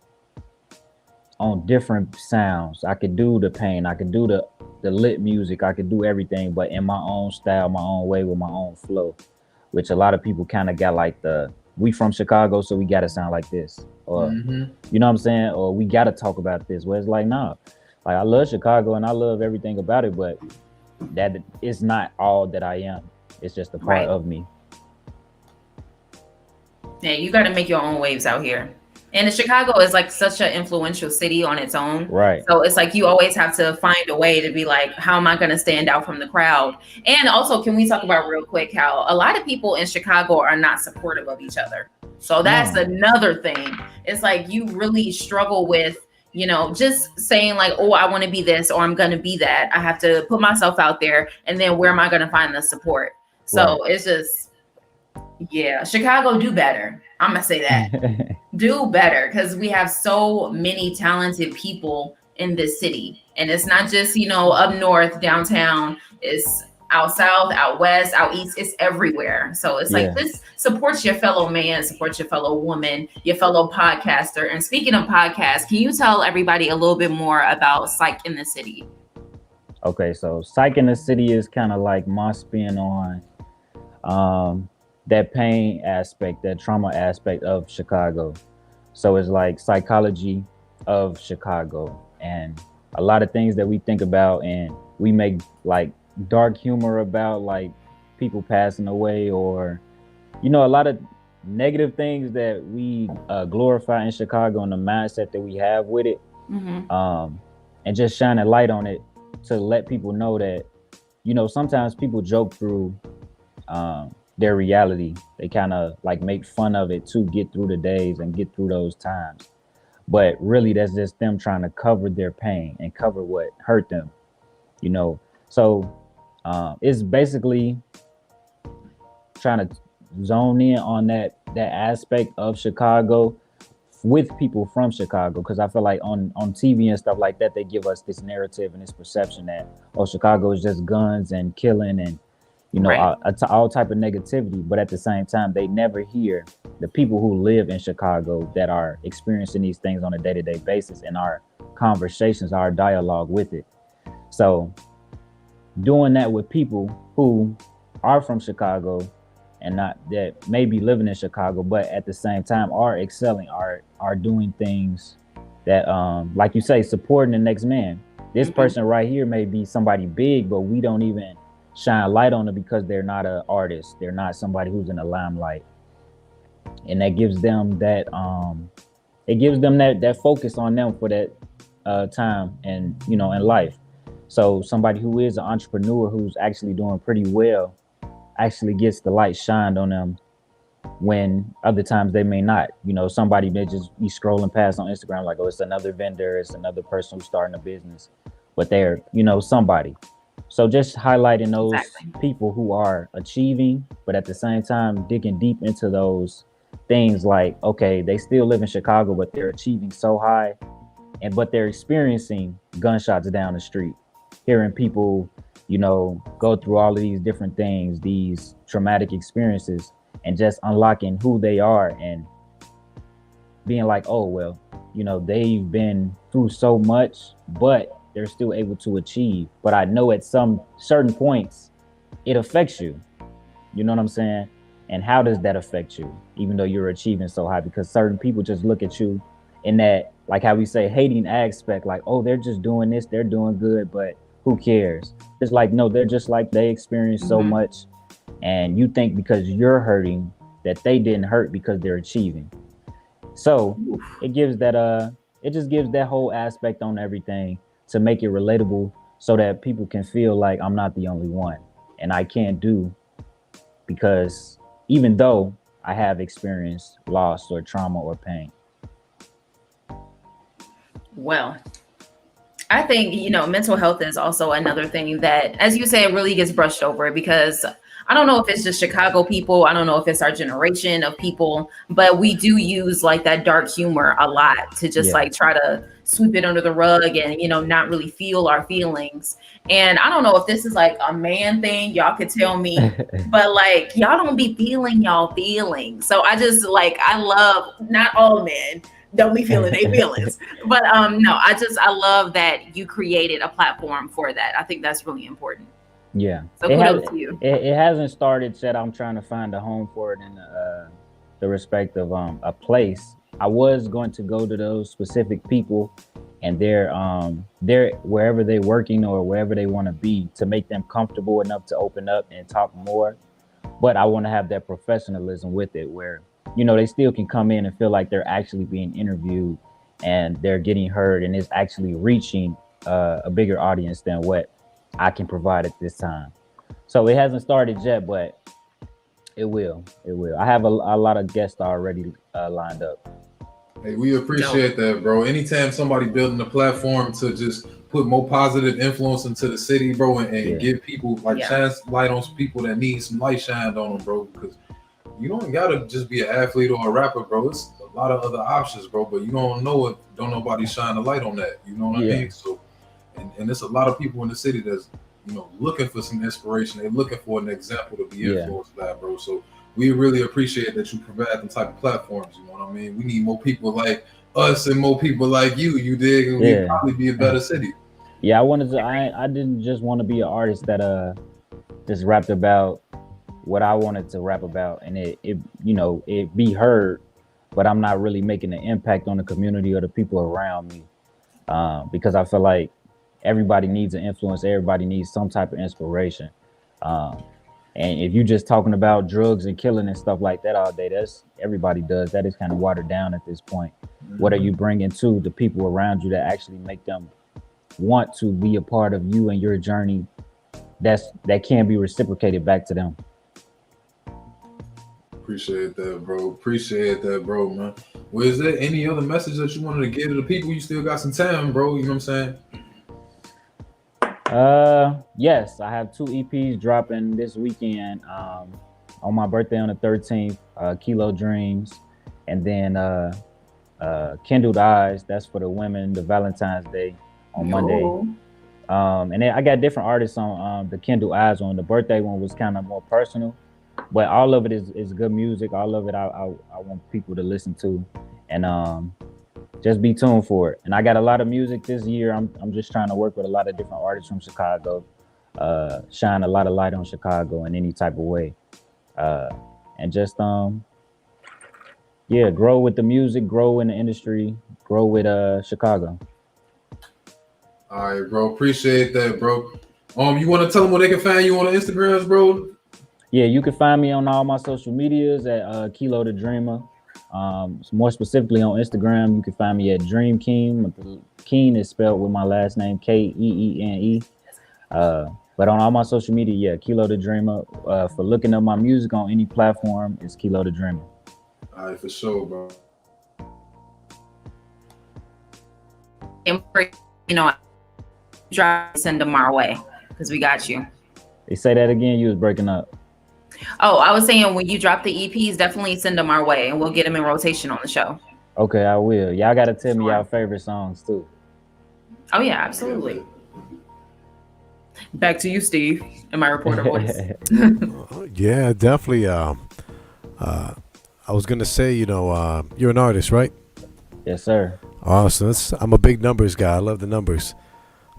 on different sounds. I could do the pain, I could do the lit music, I could do everything, but in my own style, my own way, with my own flow, which a lot of people kind of got like the we from Chicago, so we gotta sound like this, or you know what I'm saying, or we gotta talk about this. Where it's like, nah, like I love Chicago and I love everything about it, but that is not all that I am. It's just a part of me. Yeah, you got to make your own waves out here. And Chicago is like such an influential city on its own. Right. So it's like you always have to find a way to be like, how am I going to stand out from the crowd? And also, can we talk about real quick how a lot of people in Chicago are not supportive of each other? So that's another thing. It's like you really struggle with, you know, just saying like, oh, I want to be this or I'm going to be that. I have to put myself out there. And then where am I going to find the support? So it's just, yeah, Chicago, do better. I'm going to say that. Do better, because we have so many talented people in this city. And it's not just, you know, up north, downtown. It's out south, out west, out east. It's everywhere. So it's like, this supports your fellow man, supports your fellow woman, your fellow podcaster. And speaking of podcasts, can you tell everybody a little bit more about Psych in the City? Okay, so Psych in the City is kind of like my spin on that pain aspect, that trauma aspect of Chicago. So it's like psychology of Chicago, and a lot of things that we think about and we make like dark humor about, like people passing away, or, you know, a lot of negative things that we glorify in Chicago and the mindset that we have with it. And just shine a light on it to let people know that, you know, sometimes people joke through their reality. They kind of like make fun of it to get through the days and get through those times. But really, that's just them trying to cover their pain and cover what hurt them, you know. So it's basically trying to zone in on that aspect of Chicago with people from Chicago, because I feel like on TV and stuff like that, they give us this narrative and this perception that, oh, Chicago is just guns and killing and, you know, all type of negativity. But at the same time, they never hear the people who live in Chicago that are experiencing these things on a day-to-day basis, and our conversations, our dialogue with it. So doing that with people who are from Chicago and not that may be living in Chicago, but at the same time are excelling, are doing things that, like you say, supporting the next man. This person right here may be somebody big, but we don't even shine light on them because they're not an artist. They're not somebody who's in the limelight. And that gives them that, it gives them that focus on them for that time and, you know, in life. So somebody who is an entrepreneur who's actually doing pretty well actually gets the light shined on them when other times they may not. You know, somebody may just be scrolling past on Instagram like, oh, it's another vendor, it's another person who's starting a business, but they're, you know, somebody. So just highlighting those people who are achieving, but at the same time digging deep into those things like, okay, they still live in Chicago, but they're achieving so high, but they're experiencing gunshots down the street, hearing people, you know, go through all of these different things, these traumatic experiences, and just unlocking who they are and being like, oh, well, you know, they've been through so much, but they're still able to achieve. But I know at some certain points, it affects you. You know what I'm saying? And how does that affect you, even though you're achieving so high? Because certain people just look at you in that, like how we say, hating aspect, like, oh, they're just doing this, they're doing good, but who cares? It's like, no, they're just like, they experience so much. And you think because you're hurting that they didn't hurt because they're achieving. So it gives that, it just gives that whole aspect on everything to make it relatable so that people can feel like I'm not the only one and I can't do, because even though I have experienced loss or trauma or pain. Well, I think, you know, mental health is also another thing that, as you say, it really gets brushed over, because I don't know if it's just Chicago people. I don't know if it's our generation of people, but we do use like that dark humor a lot to just like try to sweep it under the rug and, you know, not really feel our feelings. And I don't know if this is like a man thing, y'all could tell me, but like, y'all don't be feeling y'all feelings. So I just like, I love, not all men don't be feeling their feelings, but no, I love that you created a platform for that. I think that's really important. Yeah. So kudos to you. It hasn't started yet. I'm trying to find a home for it the respect of a place, I was going to go to those specific people and they're wherever they're working or wherever they want to be to make them comfortable enough to open up and talk more. But I want to have that professionalism with it where, they still can come in and feel like they're actually being interviewed and they're getting heard and it's actually reaching a bigger audience than what I can provide at this time. So it hasn't started yet, but it will. I have a lot of guests already lined up. Hey, we appreciate that, bro. Anytime somebody building a platform to just put more positive influence into the city, bro, and give people shine light on some people that need some light shined on them, bro. Because you don't gotta just be an athlete or a rapper, bro. It's a lot of other options, bro. But you don't know it. Don't nobody shine a light on that. You know what I mean? So, and there's a lot of people in the city that's looking for some inspiration. They're looking for an example to be influenced by, bro. So we really appreciate that you provide them type of platforms. You know what I mean? We need more people like us and more people like you. You dig? And we'd probably be a better city. Yeah, I didn't just want to be an artist that just rapped about what I wanted to rap about, and it be heard, but I'm not really making an impact on the community or the people around me, because I feel like everybody needs an influence. Everybody needs some type of inspiration. And if you're just talking about drugs and killing and stuff like that all day, that's everybody does. That is kind of watered down at this point. Mm-hmm. What are you bringing to the people around you that actually make them want to be a part of you and your journey that can be reciprocated back to them? Appreciate that, bro, man. Well, is there any other message that you wanted to give to the people? You still got some time, bro. You know what I'm saying? Yes, I have 2 EPs dropping this weekend. On my birthday on the 13th, Kilo Dreams, and then Kindled Eyes. That's for the women, the Valentine's Day on Monday. And then I got different artists on the Kindled Eyes one. The birthday one was kind of more personal, but all of it is good music. All of it I want people to listen to, and just be tuned for it. And I got a lot of music this year. I'm just trying to work with a lot of different artists from Chicago, shine a lot of light on Chicago in any type of way, and just grow with the music, grow in the industry, grow with Chicago. All right, bro. Appreciate that, bro. You want to tell them where they can find you on the Instagrams, bro? Yeah, you can find me on all my social medias at Kilo the Dreamer. More specifically on Instagram, you can find me at Dream King. Keen is spelled with my last name, Keene. But on all my social media, Kilo the Dreamer. For looking up my music on any platform, it's Kilo the Dreamer. All right, for sure, bro. And send them our way because we got you. They say that again. You was breaking up. Oh, I was saying when you drop the EPs, definitely send them our way and we'll get them in rotation on the show. Okay, I will. Y'all got to tell me y'all favorite songs too. Oh yeah, absolutely. Back to you, Steve, in my reporter voice. Yeah, definitely. I was gonna say, you're an artist, right? Yes, sir. Awesome. I'm a big numbers guy. I love the numbers.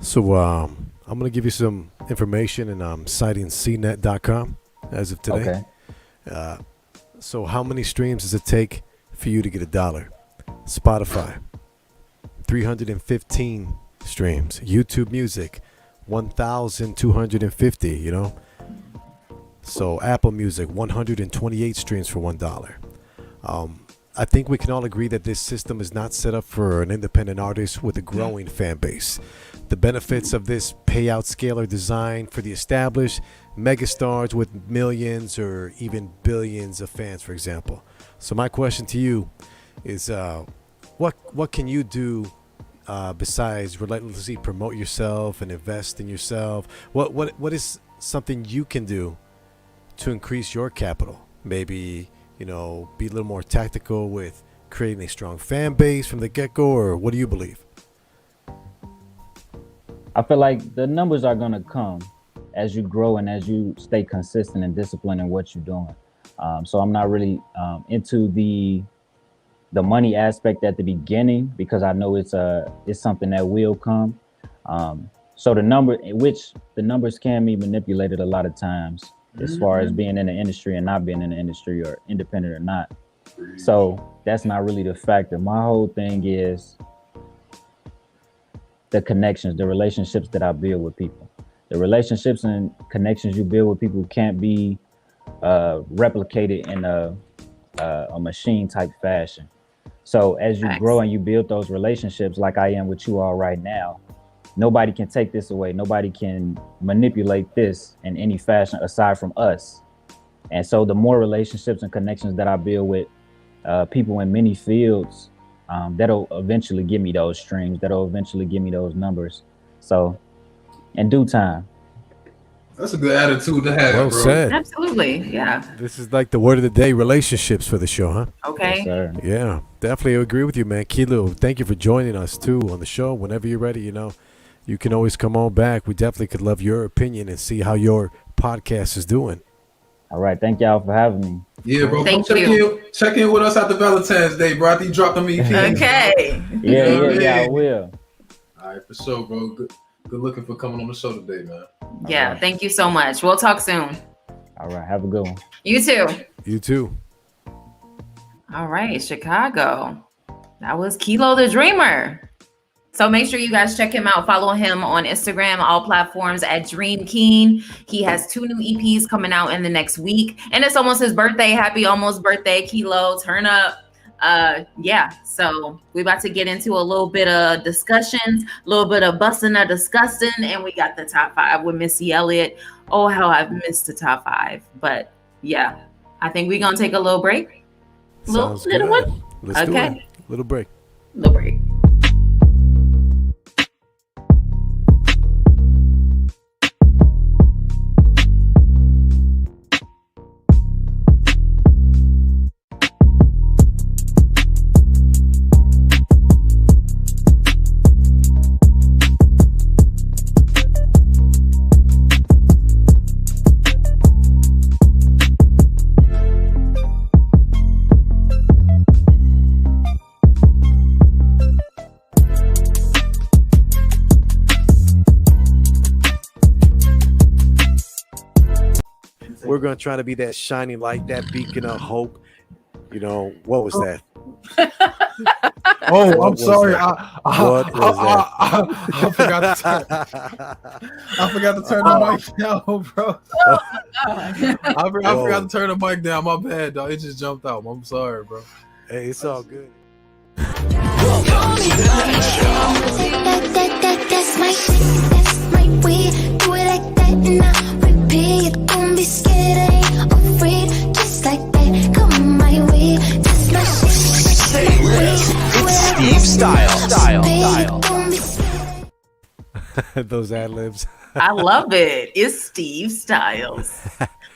So I'm gonna give you some information, and I'm citing cnet.com as of today. Okay. So how many streams does it take for you to get $1? Spotify, 315 streams. YouTube Music, 1,250. So Apple Music, 128 streams for $1. I think we can all agree that this system is not set up for an independent artist with a growing fan base. The benefits of this payout scale are designed for the established megastars with millions or even billions of fans, for example. So my question to you is, what can you do besides relentlessly promote yourself and invest in yourself? What is something you can do to increase your capital? Maybe, be a little more tactical with creating a strong fan base from the get-go, or what do you believe? I feel like the numbers are going to come as you grow and as you stay consistent and disciplined in what you're doing. So I'm not really into the money aspect at the beginning, because I know it's something that will come. So the numbers can be manipulated a lot of times, as far as being in the industry and not being in the industry, or independent or not. So that's not really the factor. My whole thing is the connections, the relationships that I build with people. The relationships and connections you build with people can't be replicated in a machine type fashion. So as you grow and you build those relationships like I am with you all right now, nobody can take this away. Nobody can manipulate this in any fashion aside from us. And so the more relationships and connections that I build with people in many fields, that'll eventually give me those streams. That'll eventually give me those numbers. So in due time. That's a good attitude to have, Well bro. said. Absolutely. Yeah. This is like the word of the day, relationships for the show, huh? Okay. Yes, sir. Yeah, definitely agree with you, man. Kilo, thank you for joining us too on the show. Whenever you're ready, you can always come on back. We definitely could love your opinion and see how your podcast is doing. All right. Thank y'all for having me. Yeah, bro. Thank Come you. check in with us after Valentine's Day, bro. After you drop them EPs. Okay. Yeah, I will. All right, for sure, bro. Good looking for coming on the show today, man. Yeah. right. Thank you so much. We'll talk soon. All right. Have a good one. You too. You too. All right, Chicago. That was Kilo the Dreamer. So make sure you guys check him out. Follow him on Instagram, all platforms at Dream Keen. He has 2 new EPs coming out in the next week. And it's almost his birthday. Happy almost birthday, Kilo. Turn up. Yeah, so we're about to get into a little bit of discussions, a little bit of busting or disgusting, and we got the top 5 with Missy Elliott. Oh, how I've missed the top 5. But yeah, I think we're gonna take a little break. Sounds Little good. one. Let's do Okay. it. Little break. Little break. We're gonna try to be that shining light, that beacon of hope. What was that? Oh, What I'm was sorry. that? What was that? I forgot to turn the mic down, bro. I forgot to turn the mic down. My bad, dog. It just jumped out. I'm sorry, bro. Hey, it's all good. That's my way. Do it like that and I repeat. Don't be scared, I ain't afraid. Just like that, come my way. That's my shit. It's Steve Style. Don't be scared. Those ad libs. I love it. It's Steve Styles.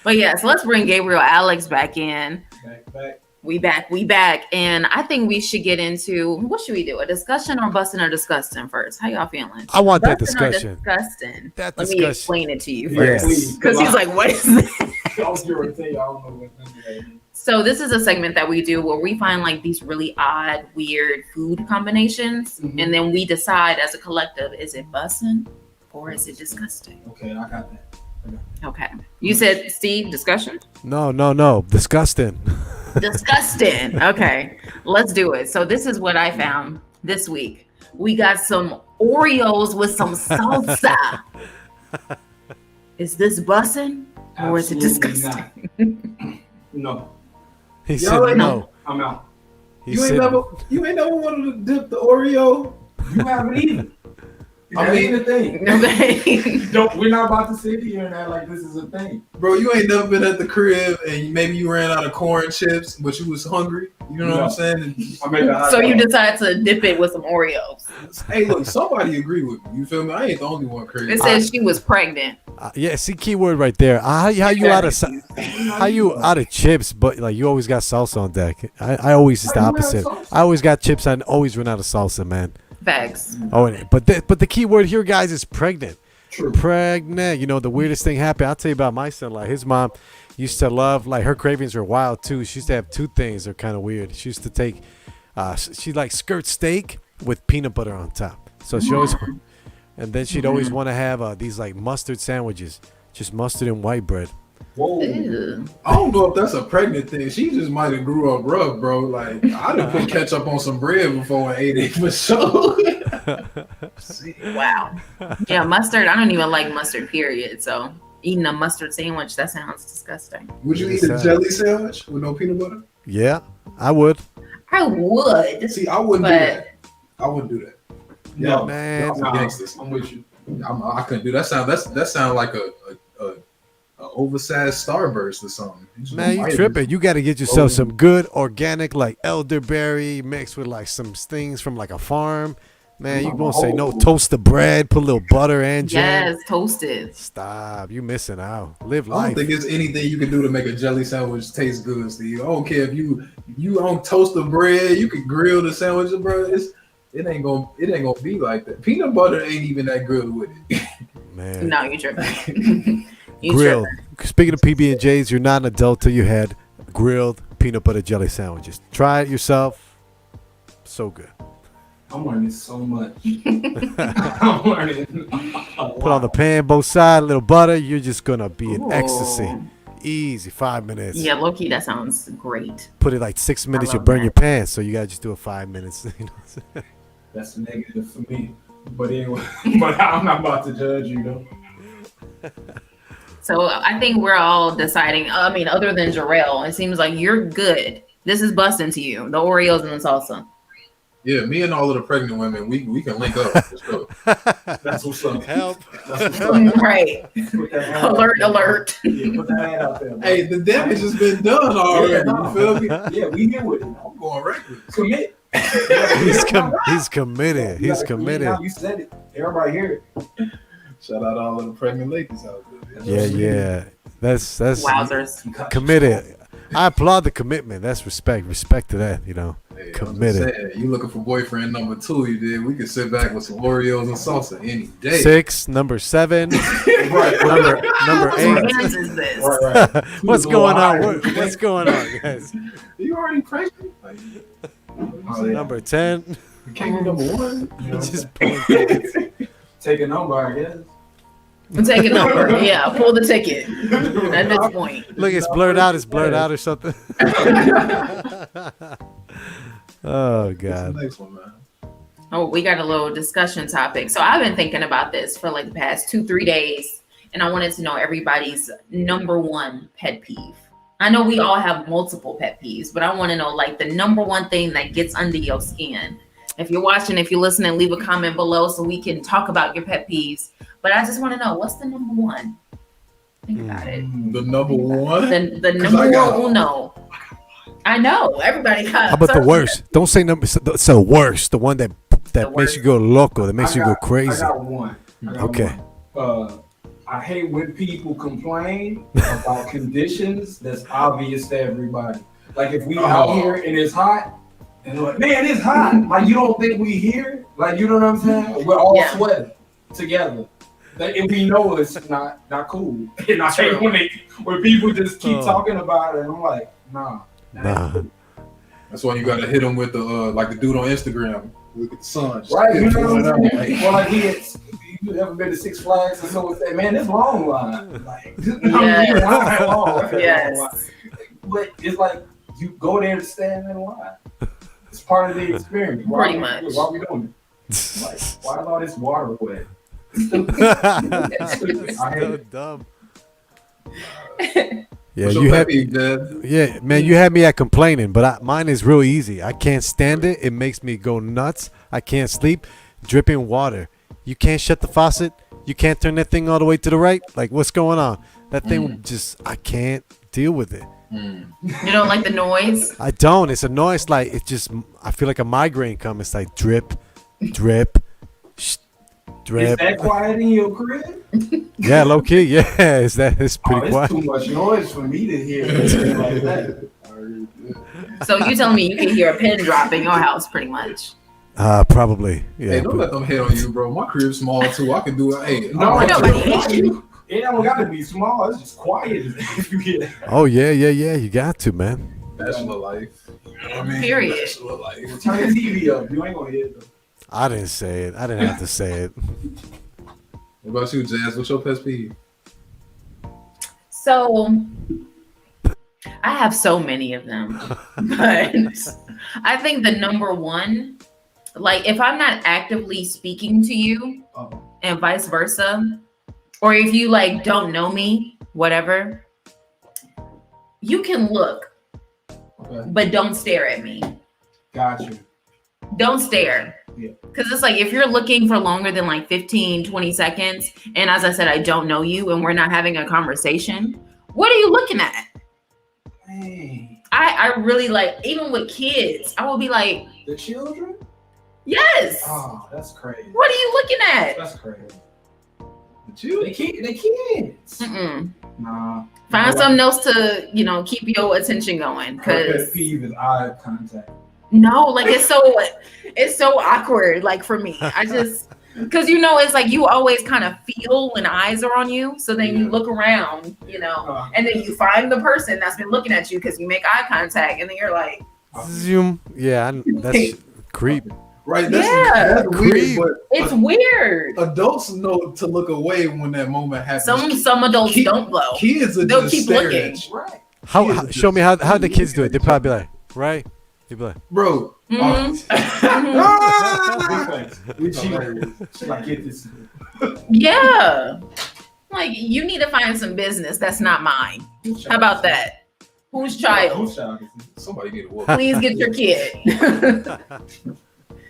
But yeah, so let's bring Gabriel Alex back in. Back. We back. And I think we should get into, what should we do? A discussion or busting or disgusting first? How y'all feeling? I want that Busting or discussion. disgusting? That Let me discussion. explain it to you Yes. first. Because he's like, what is this? I was going to tell you, I don't know what that is. So this is a segment that we do where we find like these really odd, weird food combinations. Mhm. And then we decide as a collective, is it busting or is it disgusting? Okay, I got that. Okay. You said, Steve, discussion? No. Disgusting. Disgusting. Okay, let's do it. So this is what I found this week. We got some Oreos with some salsa. Is this bussin' or is it Absolutely disgusting? not. No, He Y'all said ain't no. I'm out. He You ain't said never wanted to dip the Oreo. You haven't either. I That mean- ain't a thing. Okay. We're not about to sit here and act like this is a thing. Bro, you ain't never been at the crib and maybe you ran out of corn chips, but you was hungry. You know what No. I'm saying? And, I made a hot So you dog. decide to dip it with some Oreos. hey, look, somebody agree with me. You feel me? I ain't the only one crazy. It says she was pregnant. yeah, see keyword right there. How you out of how you out of chips, but like you always got salsa on deck. I always it's the How you out of opposite. salsa? I always got chips. I always run out of salsa, man. Facts. Oh, but the key word here, guys, is pregnant. True. Pregnant. The weirdest thing happened. I'll tell you about my son. Like his mom used to love, like her cravings were wild too. She used to have 2 things that are kind of weird. She used to take, she like skirt steak with peanut butter on top. So she always, and then she'd always want to have these like mustard sandwiches, just mustard and white bread. Whoa. Ew. I don't know if that's a pregnant thing. She just might have grew up rough, bro. Like I done put ketchup on some bread before and ate it for sure. Wow. Yeah, mustard. I don't even like mustard, period. So eating a mustard sandwich, that sounds disgusting. Would you eat a jelly sandwich with no peanut butter? Yeah, I would. I would. See, I wouldn't do that. I wouldn't do that. No, Man. Y'all some gangsters. I'm with you. I couldn't do that. That sound like a oversized Starburst or something. Man, you tripping. You got to get yourself some good organic, like elderberry mixed with like some things from like a farm. Man, you gonna say no, toast the bread, put a little butter and jam. Yes, toasted. Stop, you missing out. Live I life. don't think there's anything you can do to make a jelly sandwich taste good, Steve. I don't care if you don't toast the bread, you can grill the sandwich, bro. It ain't gonna be like that. Peanut butter ain't even that good with it. Man, No, you tripping. You grilled. tripping. Speaking of PB&Js, you're not an adult till you had grilled peanut butter jelly sandwiches. Try it yourself. So good. I'm learning so much. I'm learning. Put on the pan, both sides, a little butter. You're just gonna be in Ooh. ecstasy. Easy, 5 minutes. Yeah, low key, that sounds great. Put it like 6 minutes, you love burn that. your pants. So you gotta just do it 5 minutes. You know? That's a negative for me. But anyway, but I'm not about to judge you though. So I think we're all deciding. I mean, other than Jarrell, it seems like you're good. This is busting to you. The Oreos and the salsa. Yeah, me and all of the pregnant women, we can link up. Let's go. That's what's up. Help. That's what's up. Right. Put that hand out Alert, there. alert. Yeah, put that hand out there. Bro. Hey, the damage has been done already. You feel me? Yeah, we here with it. I'm going reckless. Commit. He's committed. You He's gotta commit committed. now. You said it. Everybody hear it. Shout out all of the pregnant ladies out there. Yeah. That's Wowzers. committed. I applaud the commitment. That's respect. Respect to that, you know. Hey, I'm just Committed. saying, you looking for boyfriend number 2, you did. We can sit back with some Oreos and salsa any day. 6, number 7, Right. number Whose 8. hands is this? Right. What's going on? What's going on, guys? You already pregnant? Like, Oh, yeah. Number 10. can't be number 1. You know, Just pulling tickets. take a number, I guess. Take a number. Yeah, pull the ticket at this point. Look, it's blurred out. It's blurred out or something. Oh What's the God. next one, man? Oh, we got a little discussion topic. So I've been thinking about this for like the past 2-3 days, and I wanted to know everybody's number one pet peeve. I know we all have multiple pet peeves, but I want to know like the number one thing that gets under your skin. If you're watching, if you're listening, leave a comment below so we can talk about your pet peeves. But I just want to know, what's the number one? Think about it. The number 1? The number one uno. I know everybody got. How about the worst? Don't say number. It's the worst. The one that The makes worst. you go loco. That makes you go I crazy. got one. Okay. I hate when people complain about conditions that's obvious to everybody. Like if we out here and it's hot, and they're like, man, it's hot. Like you don't think we here? Like you know what I'm saying? We're all Yeah. sweating together. And we know it's not cool. And I hate when people just keep talking about it. And I'm like, nah. Nah. That's why you gotta hit them with the like the dude on Instagram. Look at the sun. Just Right? You hit know it what I'm out. saying? Or like you ever been to Six Flags and someone say, man, this long line. Like, Yes. long. Yes. But it's like you go there to stand in line. It's part of the experience. Pretty much. Why are we doing it? Like, why is all this water wet? That's I hate so it. dumb. Yeah, What's your you pet had. peeve, Dad? Yeah, man, you had me at complaining, but mine is real easy. I can't stand it. It makes me go nuts. I can't sleep. Dripping water. You can't shut the faucet. You can't turn that thing all the way to the right. Like, what's going on? That thing I can't deal with it. You don't like the noise? I don't. It's a noise like I feel like a migraine comes. It's like drip, drip, drip. Is that quiet in your crib? Yeah, low key. Yeah, it's Oh, pretty it's quiet. too much noise for me to hear anything like that. So you telling me you can hear a pin drop in your house, pretty much? Probably. Yeah. Hey, don't let them hit on you, bro. My crib's small too. I can do it. Hey, No, I'm it nobody right hates you. It don't got to be small. It's just quiet if you hear that. Oh yeah. You got to, man. Bachelor life. You know what I mean? Period. Bachelor life. Turn the TV up. You ain't gonna hear it. I didn't say it. I didn't have to say it. What about you, Jazz? What's your pet peeve? So I have so many of them, but I think the number one, like if I'm not actively speaking to you and vice versa, or if you like don't know me, whatever, you can look, but don't stare at me. Got you. Don't stare. Yeah. Because it's like if you're looking for longer than like 15, 20 seconds, and as I said, I don't know you and we're not having a conversation, what are you looking at? Hey. I really like, even with kids, I will be like, The children? yes. Oh, that's crazy. What are you looking at? That's crazy. The children? They kids. Mm-mm. Nah. Find something else to, keep your attention going. My Cause pet peeve is eye contact. no, like it's so awkward. Like for me, I just, cause it's like you always kind of feel when eyes are on you. So then you look around, and then you find the person that's been looking at you because you make eye contact, and then you're like, Zoom. Yeah, that's creep. Right? Yeah. That's weird, but it's weird. adults know to look away when that moment happens. Some adults don't blow. Kids are They'll just keep staring looking. at you. Right. How show me how the kids do it. They probably be like, right? They be like, Bro. We cheat. Like, get this. Yeah. Like you need to find some business that's not mine. How about that? Whose child? Whose child is this? Somebody get a whoop. Please get your kid.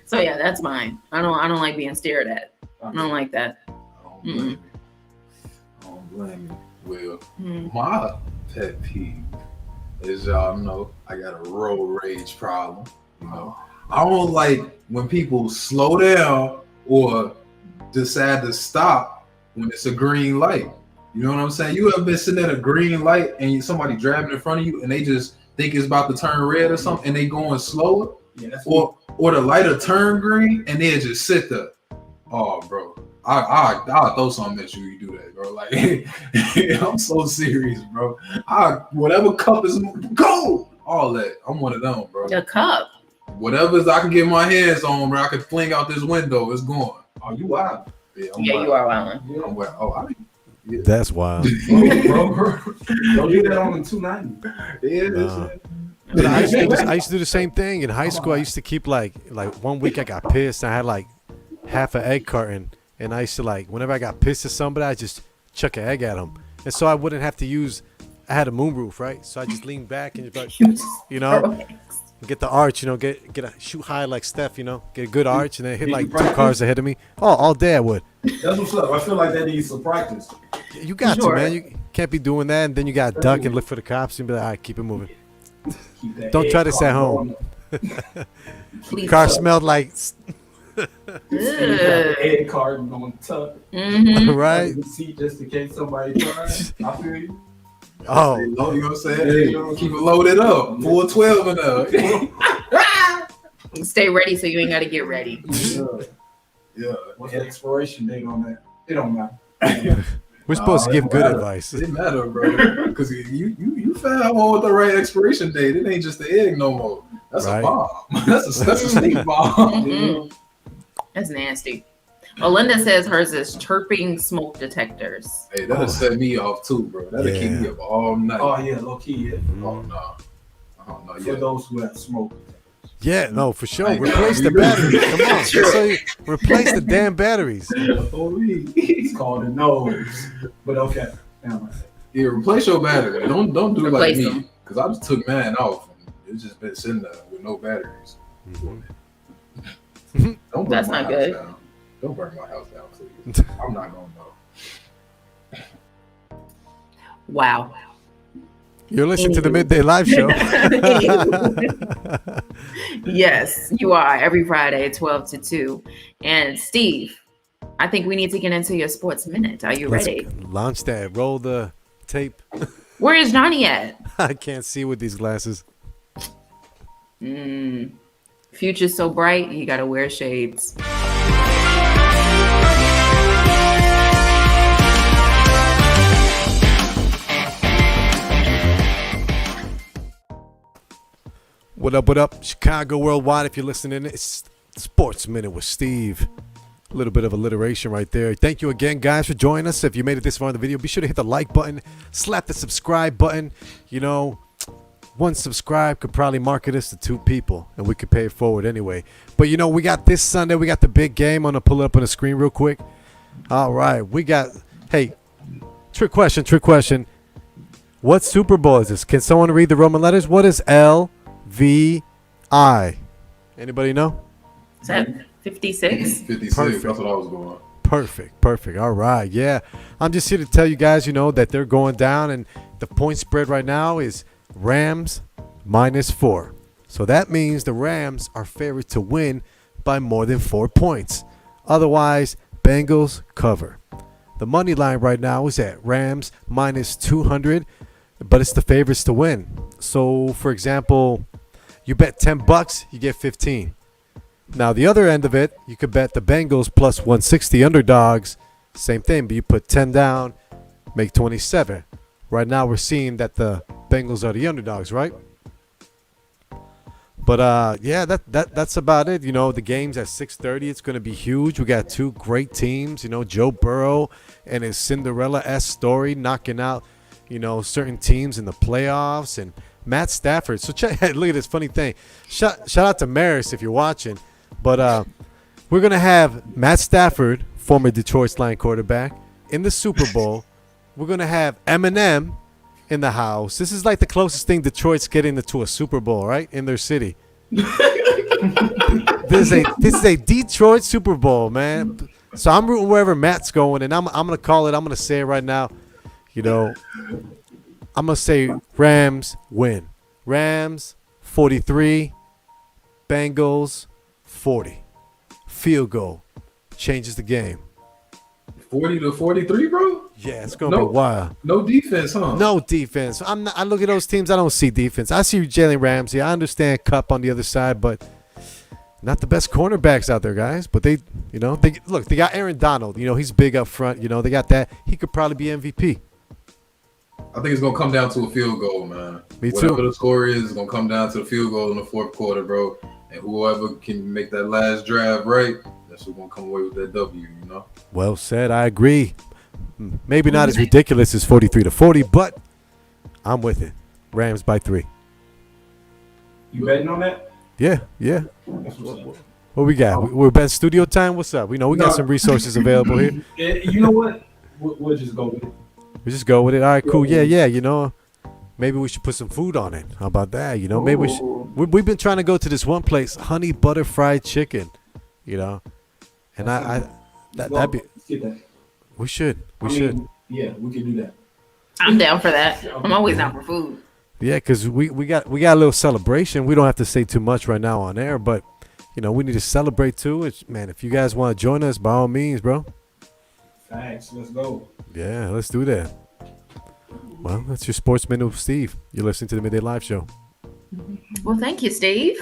So yeah, that's mine. I don't like being stared at. I don't like that. I don't blame you. Well, my pet peeve is, y'all know, I got a road rage problem. I don't like when people slow down or decide to stop when it's a green light. You know what I'm saying? You ever been sitting at a green light and somebody driving in front of you and they just think it's about to turn red or something and they going slower? Yeah, or the light will turn green and they just sit there. Oh, bro. I'll throw something at you. You do that, bro. Like, I'm so serious, bro. Whatever cup is go, all that. I'm one of them, bro. The cup. Whatever I can get my hands on, bro. I can fling out this window. It's going. Oh, you wild? Yeah, You are wilding. I'm wild. Oh, yeah. that's wild. Bro. Don't do that on the 290. Yeah. But I used to do the same thing in high school. I used to keep like 1 week I got pissed. I had like half an egg carton, and I used to whenever I got pissed at somebody, I just chuck an egg at them, and so I wouldn't have to use. I had a moonroof, right? So I just lean back and get the arch, get a shoot high like Steph, get a good arch, and then hit like 2 cars ahead of me. Oh, all day I would. That's what's up. I feel like that needs some practice. You got to, man. You can't be doing that, and then you got to duck and look for the cops and be like, all right, keep it moving. Don't try this at home. Car smelled like egg carton on top. right. The seat just in case somebody tries. I feel you. Oh, you know what I'm saying? Keep it loaded up. Full 12 and up. Stay ready so you ain't got to get ready. Yeah. What's the expiration date on that? It don't matter. We're supposed to give good advice. It matter, bro. Because you found one with the right expiration date. It ain't just the egg no more. That's a bomb. That's a sneak bomb. That's nasty. Well, Linda says hers is chirping smoke detectors. Hey, that'll set me off too, bro. That'll keep me up all night. Oh yeah, low key. Yeah. Oh no. Oh no. For those who have smoke. Yeah, no, for sure. Replace the batteries. Come on. So replace the damn batteries. It's called a nose. But okay. Yeah, replace your battery. Don't do it like Replace me. Because I just took mine off. And it's just been sitting there with no batteries. Don't burn That's my not house good. down. Don't burn my house down, please. I'm not gonna know. Wow. You're listening to the Midday Live Show. Yes, you are. Every Friday, 12 to 2. And Steve, I think we need to get into your sports minute. Are you ready? Launch that. Roll the tape. Where is Johnny at? I can't see with these glasses. Future's so bright, you gotta wear shades. What up, Chicago worldwide, if you're listening, it's Sports Minute with Steve. A little bit of alliteration right there. Thank you again, guys, for joining us. If you made it this far in the video, be sure to hit the like button, slap the subscribe button. You know, one subscribe could probably market us to 2 people, and we could pay it forward anyway. But, you know, we got this Sunday, we got the big game. I'm going to pull it up on the screen real quick. All right, we got, hey, trick question. What Super Bowl is this? Can someone read the Roman letters? What is LVI? Anybody know? Is that 56? 56. Perfect. That's what I was going. Perfect. All right, yeah. I'm just here to tell you guys, you know, that they're going down, and the point spread right now is Rams -4. So that means the Rams are favored to win by more than 4 points. Otherwise, Bengals cover. The money line right now is at Rams -200, but it's the favorites to win. So, for example, you bet $10, you get 15. Now, the other end of it, you could bet the Bengals plus 160 underdogs. Same thing, but you put 10 down, make 27. Right now, we're seeing that the Bengals are the underdogs, right? But, yeah, that's about it. You know, the game's at 6:30. It's going to be huge. We got 2 great teams. You know, Joe Burrow and his Cinderella-esque story knocking out, you know, certain teams in the playoffs. And Matt Stafford. So, look at this funny thing. Shout out to Maris if you're watching. But we're going to have Matt Stafford, former Detroit Lions quarterback, in the Super Bowl. We're going to have Eminem in the house. This is like the closest thing Detroit's getting to a Super Bowl, right? In their city. This is a Detroit Super Bowl, man. So I'm rooting wherever Matt's going, and I'm going to call it. I'm going to say it right now. You know, I'm going to say Rams win. Rams 43, Bengals 40. Field goal changes the game. 40-43, bro. Yeah, it's gonna be wild. No defense, huh? No defense. I look at those teams. I don't see defense. I see Jalen Ramsey. I understand Cup on the other side, but not the best cornerbacks out there, guys. But they got Aaron Donald. You know, he's big up front. You know, they got that. He could probably be MVP. I think it's gonna come down to a field goal, man. Me too. Whatever the score is, it's gonna come down to the field goal in the 4th quarter, bro. And whoever can make that last drive right, that's who's gonna come away with that W. You know. Well said. I agree. Maybe not as ridiculous as 43-40, but I'm with it. Rams by 3. You betting on that? Yeah. That's what's up. What we got? We're betting studio time. What's up? We know we got some resources available here. You know what? We'll just go with it. We just go with it. All right, cool. Yeah. You know, maybe we should put some food on it. How about that? You know, maybe we should. We've been trying to go to this one place, honey butter fried chicken. You know, and that'd be. Get that. We should. Yeah, we can do that. I'm down for that. I'm always down for food. Yeah, because we got a little celebration. We don't have to say too much right now on air, but you know we need to celebrate too. Man, if you guys want to join us, by all means, bro. Thanks. Let's go. Yeah, let's do that. Well, that's your sportsman of Steve. You're listening to the Midday Live Show. Well, thank you, Steve.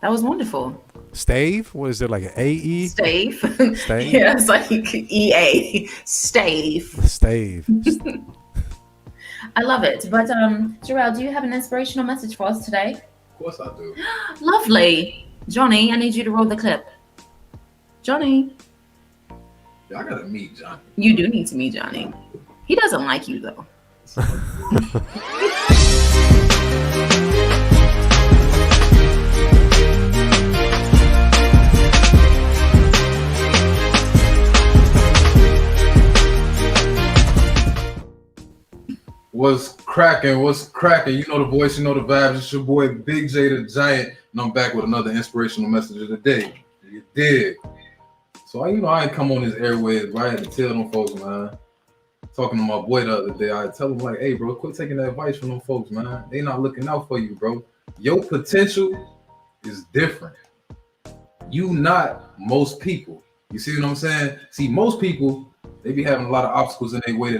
That was wonderful. Stave? What is it, like an AE? Stave. Stave? Yeah, it's like EA. Stave. Stave. I love it. But Jarrell, do you have an inspirational message for us today? Of course I do. Lovely. Johnny, I need you to roll the clip. Johnny. Yeah, I gotta meet Johnny. You do need to meet Johnny. He doesn't like you, though. What's cracking? You know the voice, you know the vibes. It's your boy Big J the Giant, and I'm back with another inspirational message of the day. You dig? So I ain't come on this airwaves, right? I had to tell them folks, man. Talking to my boy the other day, I tell him like, hey, bro, quit taking that advice from them folks, man. They not looking out for you, bro. Your potential is different. You not most people. You see what I'm saying? See, most people, they be having a lot of obstacles in their way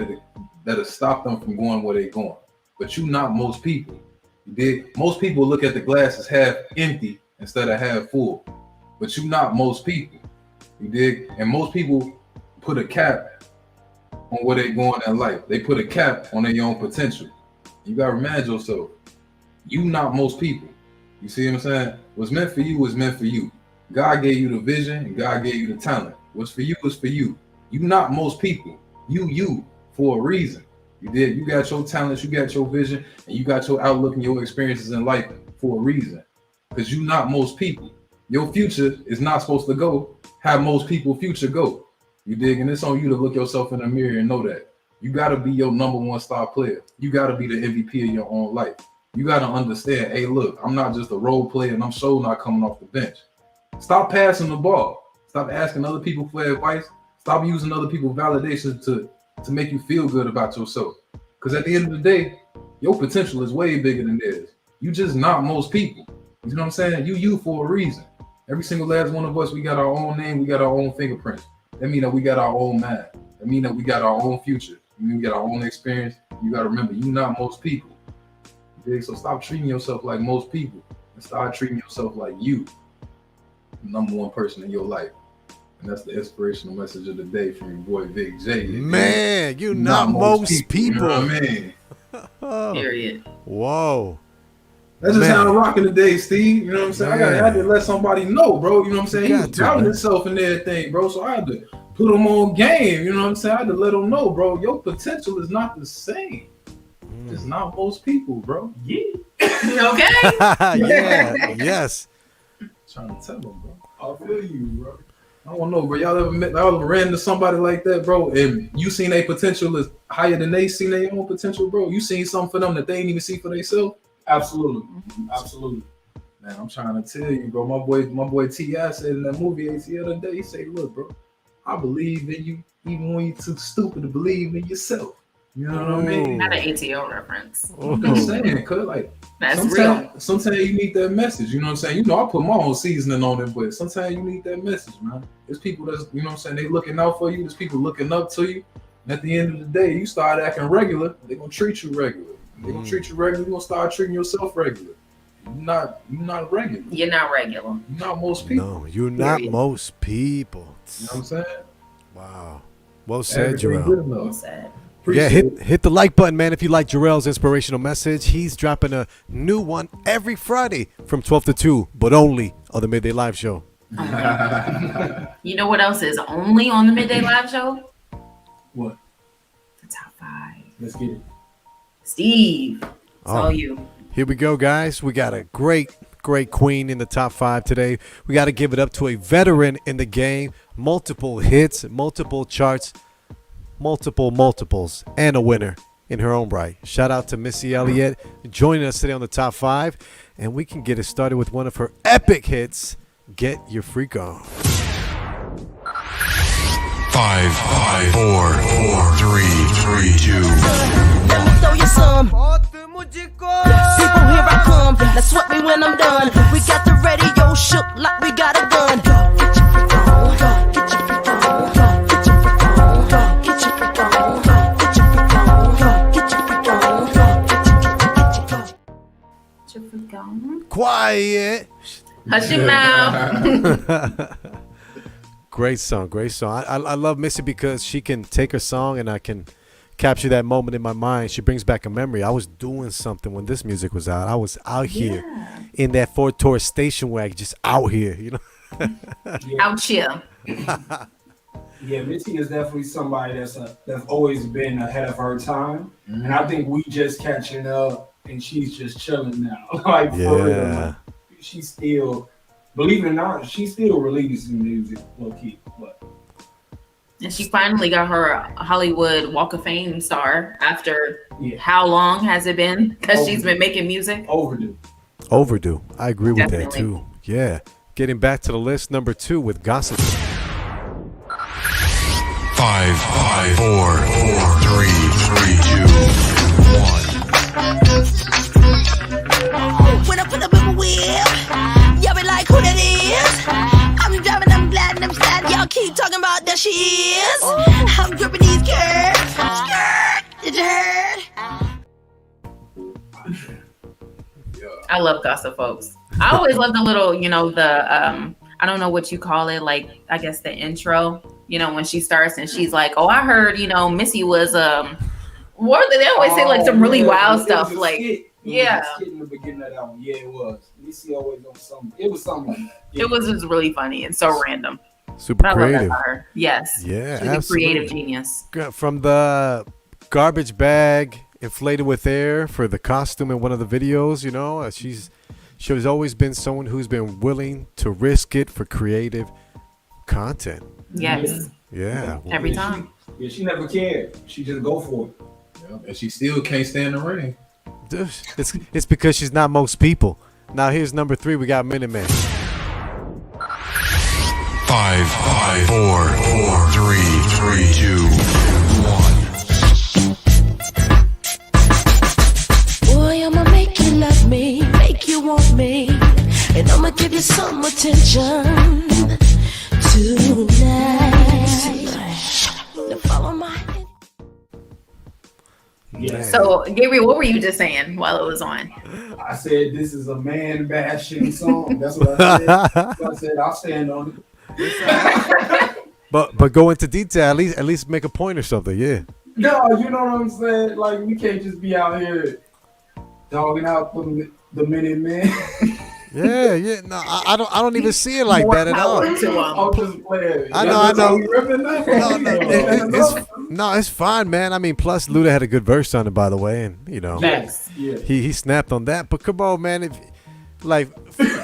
that'll stop them from going where they're going. But you not most people. You dig? Most people look at the glass as half empty instead of half full. But you not most people. You dig? And most people put a cap on where they're going in life. They put a cap on their own potential. You gotta remind yourself, you not most people. You see what I'm saying? What's meant for you is meant for you. God gave you the vision and God gave you the talent. What's for you is for you. You not most people. You for a reason. You did. You got your talents, you got your vision, and you got your outlook and your experiences in life for a reason. Because you not most people. Your future is not supposed to go how most people future go. You dig? And it's on you to look yourself in the mirror and know that. You got to be your number one star player. You got to be the MVP of your own life. You got to understand, hey, look, I'm not just a role player and I'm so not coming off the bench. Stop passing the ball. Stop asking other people for advice. Stop using other people's validation to make you feel good about yourself. Because at the end of the day, your potential is way bigger than theirs. You just not most people. You know what I'm saying? You for a reason. Every single last one of us, we got our own name, we got our own fingerprints. That means that we got our own mind. That means that we got our own future. We got our own experience. You got to remember, you not most people. So stop treating yourself like most people and start treating yourself like you, the number one person in your life. And that's the inspirational message of the day from your boy Vic J. Man, you not most people. You know what I mean? Period. Whoa. That's just how I'm rocking today, Steve. You know what I'm saying? I had to let somebody know, bro. You know what I'm saying? He was doubting himself and everything, bro. So I had to put him on game. You know what I'm saying? I had to let him know, bro. Your potential is not the same. It's not most people, bro. Yeah. Okay. Yeah. Yes. Trying to tell him, bro. I feel you, bro. I don't know, bro. Y'all ever ran into somebody like that, bro? And you seen their potential is higher than they seen their own potential, bro? You seen something for them that they ain't even see for themselves? Absolutely. Absolutely. Man, I'm trying to tell you, bro. My boy T.I. said in that movie the other day, he said, look, bro, I believe in you even when you're too stupid to believe in yourself. You know what I mean? Not an ATO reference. I'm just saying, cause like that's real. Sometimes you need that message. You know what I'm saying? You know, I put my own seasoning on it, but sometimes you need that message, man. There's people that's, you know what I'm saying, they looking out for you. There's people looking up to you. And at the end of the day, you start acting regular, they're gonna treat you regular. They're gonna treat you regular. You're gonna start treating yourself regular. You're not regular. You're not regular. You're not most people. No, you're not most people. You know what I'm saying? Wow. Well said, Jarrell. Well said. Yeah, hit the like button, man, if you like Jarrell's inspirational message. He's dropping a new one every Friday from 12 to 2, but only on the Midday Live Show. You know what else is only on the Midday Live Show? What? The top 5. Let's get it. Steve, it's all you. Here we go, guys. We got a great queen in the top 5 today. We got to give it up to a veteran in the game. Multiple hits, multiple charts, multiples, and a winner in her own right. Shout out to Missy Elliott joining us today on the top 5. And we can get it started with one of her epic hits, Get Your Freak On. 5, 4, 3, 2. Let me throw you some. People, here I come. Now sweat me when I'm done. We got the radio shook like we got a gun. Get your freak on. Get your freak on. Get your freak on. Get your freak on. Get your freak on. Get your freak on. Get your freak on. Quiet. Hush your mouth. Great song. I love Missy because she can take her song and I can capture that moment in my mind. She brings back a memory. I was doing something when this music was out. I was out here in that Ford Taurus station wagon, just out here, you know. Out here. Yeah, Missy is definitely somebody that's always been ahead of her time, and I think we just catching up, and she's just chilling now. Like for real, like, she's still, believe it or not, she's still releasing music low key, but. And she finally got her Hollywood Walk of Fame star after how long has it been? Because she's been making music. Overdue. I agree with that too. Yeah. Getting back to the list, number 2 with Gossip. 5, 4, 3, 2, 1. When I put up in my wheel, y'all be like, who that is? I'm driving, I'm glad, and I'm sad. Y'all keep talking about that she is. I'm gripping these curves. Skirt, did you heard? I love Gossip, folks. I always love the little, I don't know what you call it, like, I guess the intro, when she starts and she's like, oh, I heard, Missy was, what they always say, like, some really wild stuff, like, Yeah. It was in the beginning of that one. Yeah, it was. Missy always on something. It was something like that. Yeah. It was just really funny and so random. Super I love that creative. about her. Yes. Yeah, She's absolutely. a creative genius. From the garbage bag inflated with air for the costume in one of the videos, you know, she's always been someone who's been willing to risk it for creative content. Yes. Yeah. Every time. She never cared. She just go for it. Yeah, and she still can't stand the rain. Dude, it's because she's not most people. Now here's number 3. We got Minutemen. 5, 4, 3, 2, 1. Boy, I'ma make you love me, make you want me, and I'ma give you some attention tonight. Now follow my Yeah. So, Gabriel, what were you just saying while it was on? I said this is a man bashing song. That's what I said. So I said I'll stand on it. But go into detail, at least make a point or something. Yeah. No, you know what I'm saying? Like, we can't just be out here dogging out the Minutemen. Yeah. No, I don't even see it like that at all. I'm just playing. I know. No, It's fine, man. I mean, plus Luda had a good verse on it, by the way, and you know, yes, yeah. he snapped on that. But come on, man, if like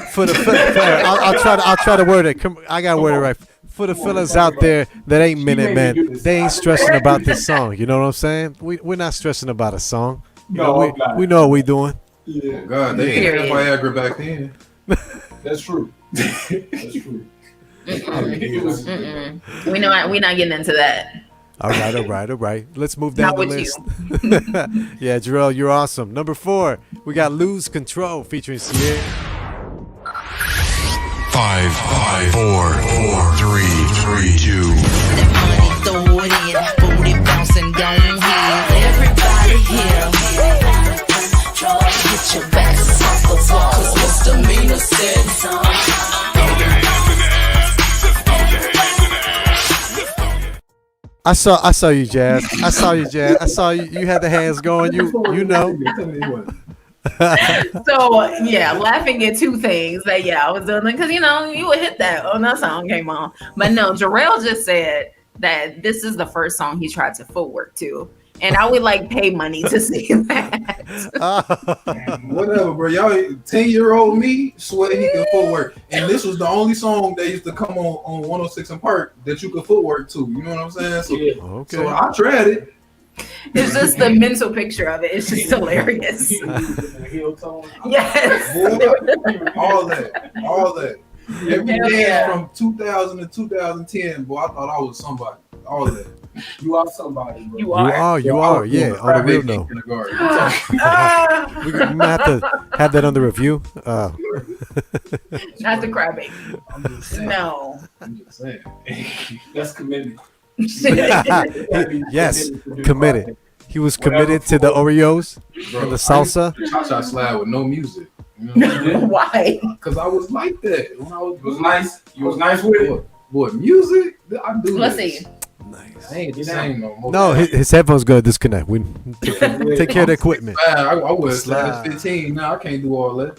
for I'll try to word it. I gotta word it right. For the fellas out there that ain't Minutemen, they ain't stressing about this song. You know what I'm saying? We're not stressing about a song. You know, we know what we doing. Yeah. God, they ain't had Viagra back then. That's true. That's true. We're not getting into that. All right. Let's move down the Not with list. Yeah, Jarrell, you're awesome. Number 4, we got Lose Control featuring Sierra. 5, 4, 3, 2. throw it in, booty bouncing down here. Everybody here, get your backs off the wall, 'cause misdemeanor said I saw you, Jazz. I saw you, Jazz. I saw you. You had the hands going. You know. So yeah, laughing at two things that I was doing because you would hit that when that song came on. But no, Jarrell just said that this is the first song he tried to footwork to. And I would pay money to see that. Whatever, bro. Y'all 10-year-old me swear he can footwork. And this was the only song that used to come on 106 and Park that you could footwork to. You know what I'm saying? So, okay. So I tried it. It's just the mental picture of it. It's just hilarious. Yes. Boy, all that. Every dance from 2000 to 2010, boy, I thought I was somebody. All that. You are somebody, bro. You are. Yeah, on the real note. We might have to have that under review. Not the crybaby. I'm just saying. No. I'm just saying. That's committed. Yes, committed. He was committed to the Oreos and the salsa. Cha-cha slide with no music. You know what I'm saying? Why? Because I was like that when I was. It was nice. You was nice with it. Boy, music. I do. Let's this. see. Nice. I ain't the same no more. No, his headphones gonna disconnect. We take care of the equipment. I was 15. Now I can't do all that.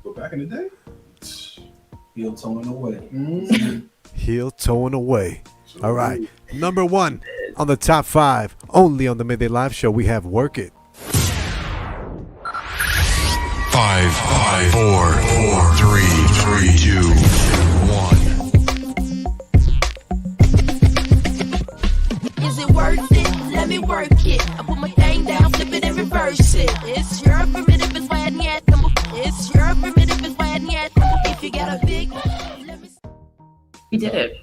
But back in the day, Heel toning away. Heel towing away. All right, number 1 on the top 5, only on the Midday Live Show. We have "Work It." 5, 4, 3, 2, 1. Is it worth it? Let me work it. I put my thing down, flip it and reverse it. It's your primitive, it's why yet. It's your primitive, it's why yet. If you got a big, He did it.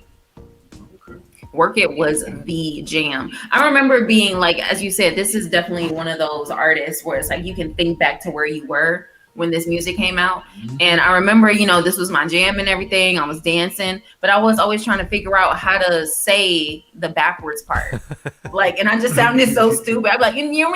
Work It was the jam. I remember being as you said, this is definitely one of those artists where it's you can think back to where you were when this music came out. And I remember, this was my jam and everything. I was dancing, but I was always trying to figure out how to say the backwards part. And I just sounded so stupid. I'm like, and I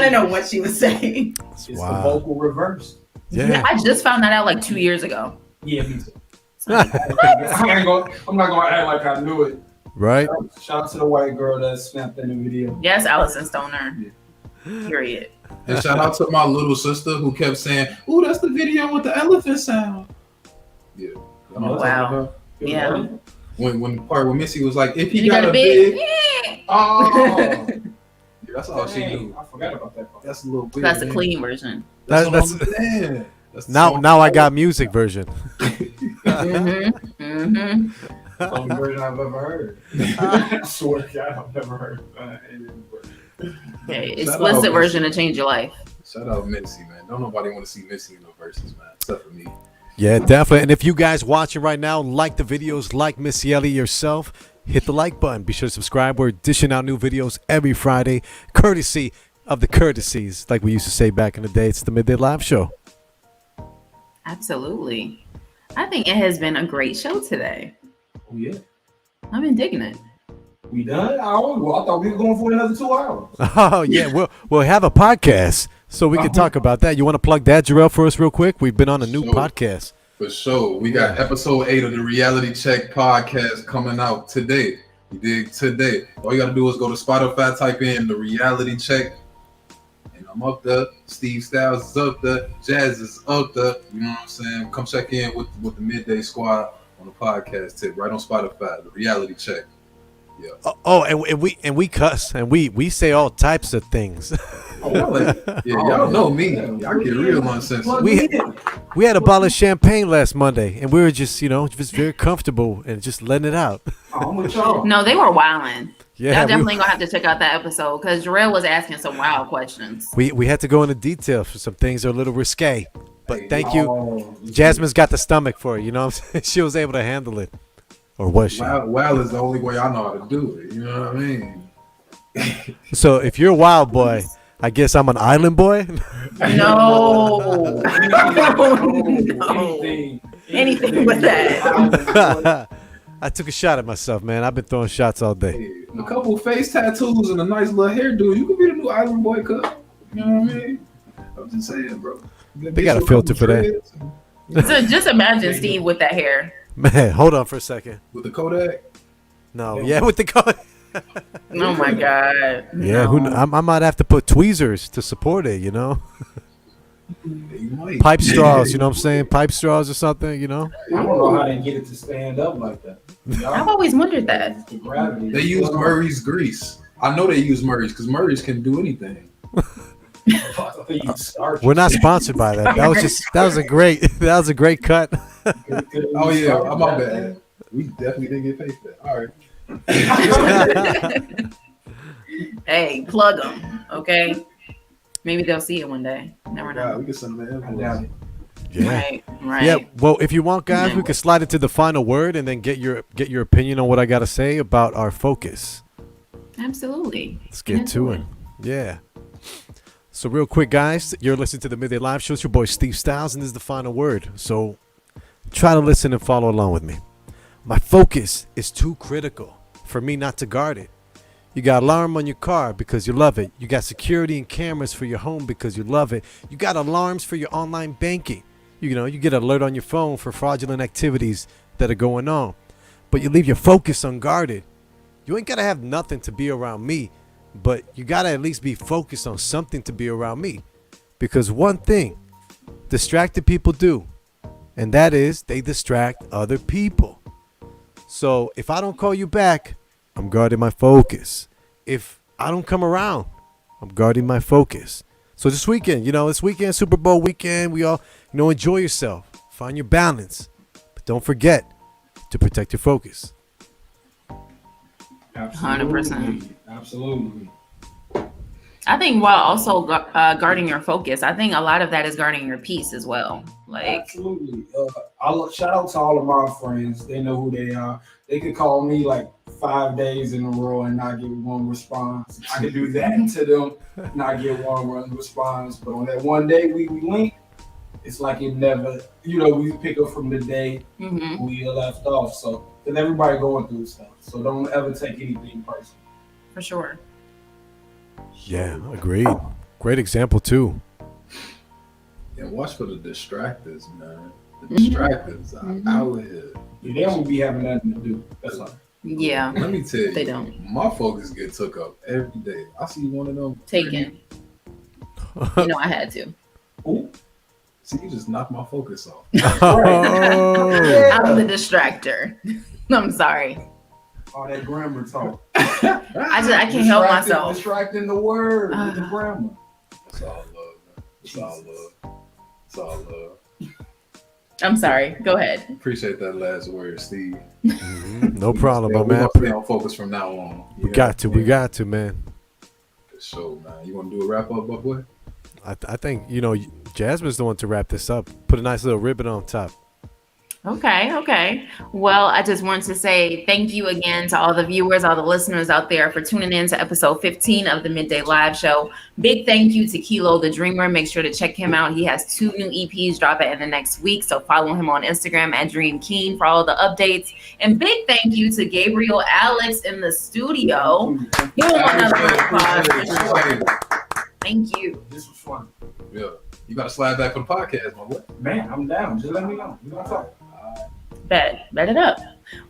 didn't know what she was saying. It's the vocal reverse. Yeah. I just found that out 2 years ago. Yeah, me too. I'm not gonna act like I knew it Right? Shout out to the white girl that snapped in the video. Yes, Allison Stoner. Period. And shout out to my little sister who kept saying, "Ooh, that's the video with the elephant sound." Yeah. You know what I'm talking about? Yeah. When the part where Missy was like, "If he You got a big," Oh, yeah, that's all she dang, knew. I forgot about that part. That's a little big. That's the clean version. That's That's- what I'm saying. That's the Now song. now I got music version. Mm-hmm. Mm-hmm. That's the only version I've ever heard. I swear to God, I've never heard any version. Okay, Shout explicit out, version to change your life. Shout out Missy, man. Don't nobody want to see Missy in the verses, man, except for me. Yeah, definitely. And if you guys watching right now like the videos, like Missy Elliott yourself, hit the like button. Be sure to subscribe. We're dishing out new videos every Friday, courtesy of the courtesies, like we used to say back in the day. It's the Midday Live Show. Absolutely. I think it has been a great show today. Oh, yeah. I'm indignant. We done? Well, I thought we were going for another 2 hours. Oh yeah, we'll have a podcast so we can talk about that. You want to plug that, Jarrell, for us real quick? We've been on a new Sure. podcast. For sure. We got episode 8 of the Reality Check podcast coming out today. You dig? Today. All you got to do is go to Spotify, type in the Reality Check. And I'm up there. Steve Styles is up there. Jazz is up there. You know what I'm saying? Come check in with the Midday Squad on the podcast tip right on Spotify. The Reality Check. Yeah. Oh, and we cuss and we say all types of things. Oh, y'all know me. Y'all get real nonsense. We had a bottle of champagne last Monday, and we were just just very comfortable and just letting it out. I'm with y'all. No, they were wilding. Yeah, Y'all definitely gonna have to check out that episode because Jarrell was asking some wild questions. we had to go into detail for some things that are a little risque. But thank you. Oh, Jasmine's got the stomach for it, you know what I'm saying? She was able to handle it. Or was she? Well is the only way I know how to do it. You know what I mean? So if you're a wild boy, I guess I'm an island boy? No. anything, Anything with that. I took a shot at myself, man. I've been throwing shots all day. Hey, a couple face tattoos and a nice little hairdo. You could be the new island boy cut. You know what I mean? I'm just saying, bro. They got a filter for that. So just imagine Steve with that hair. Man, hold on for a second. With the Kodak? No, yeah, with the Kodak. Oh my God. Yeah, No. I might have to put tweezers to support it, you know? You might. Pipe straws, you know what I'm saying? Pipe straws or something, you know? I don't know how they get it to stand up like that. I've always wondered that. The gravity. They use Murray's grease. I know they use Murray's because Murray's can do anything. We're not sponsored by that. That was a great cut. Oh yeah, I'm my bad. We definitely didn't get paid for that. All right. Hey, plug them, okay? Maybe they'll see it one day. Never Yeah, know. we get some of I doubt that. it. Yeah. Right, right. Yeah, well, if you want, guys, we can slide into the final word and then get your opinion on what I got to say about our focus. Absolutely. Let's get to it. Yeah. So real quick, guys, you're listening to the Midday Live Show. It's your boy Steve Styles, and this is the final word. So try to listen and follow along with me. My focus is too critical for me not to guard it. You got alarm on your car because you love it. You got security and cameras for your home because you love it. You got alarms for your online banking. You know, you get an alert on your phone for fraudulent activities that are going on. But you leave your focus unguarded. You ain't got to have nothing to be around me, but you got to at least be focused on something to be around me. Because one thing distracted people do, and that is they distract other people. So if I don't call you back, I'm guarding my focus. If I don't come around, I'm guarding my focus. So this weekend, this weekend, Super Bowl weekend, we all, enjoy yourself. Find your balance. But don't forget to protect your focus. 100%. Absolutely. I think while also guarding your focus, I think a lot of that is guarding your peace as well. Like, Absolutely. Shout out to all of my friends. They know who they are. They could call me like 5 days in a row and not get one response. I could do that to them, not get one response. But on that one day we link, it's like it never, we pick up from the day we left off. So, because everybody going through stuff. So don't ever take anything personal. for sure. Yeah, agreed. Great example too. And watch for the distractors, man. The distractors are out here. Yeah, they don't be having nothing to do. That's all. Yeah, Let me tell you, they don't. my focus get took up every day. I see one of them Taken. You know I had to. Ooh. See, you just knocked my focus off. Oh. I'm the distractor. I'm sorry. All that grammar talk. I can't help myself. Distracting the word with the grammar. It's all love, man. It's all love. It's all love. I'm sorry. Go ahead. Appreciate that last word, Steve. No problem, my We're man. gonna stay on focus from now on. We got to, man. For sure, man. You want to do a wrap up, my boy? I think, Jasmine's the one to wrap this up. Put a nice little ribbon on top. Okay. Well, I just wanted to say thank you again to all the viewers, all the listeners out there for tuning in to episode 15 of the Midday Live Show. Big thank you to Kilo the Dreamer. Make sure to check him out. He has 2 new EPs dropping in the next week. So follow him on Instagram at Dream Keen for all the updates. And big thank you to Gabriel Alex in the studio. Give him another round of applause. Thank you. This was fun. Yeah. You got to slide back for the podcast, my boy. Man, I'm down. Just let me know. We're gonna talk. Bet it up.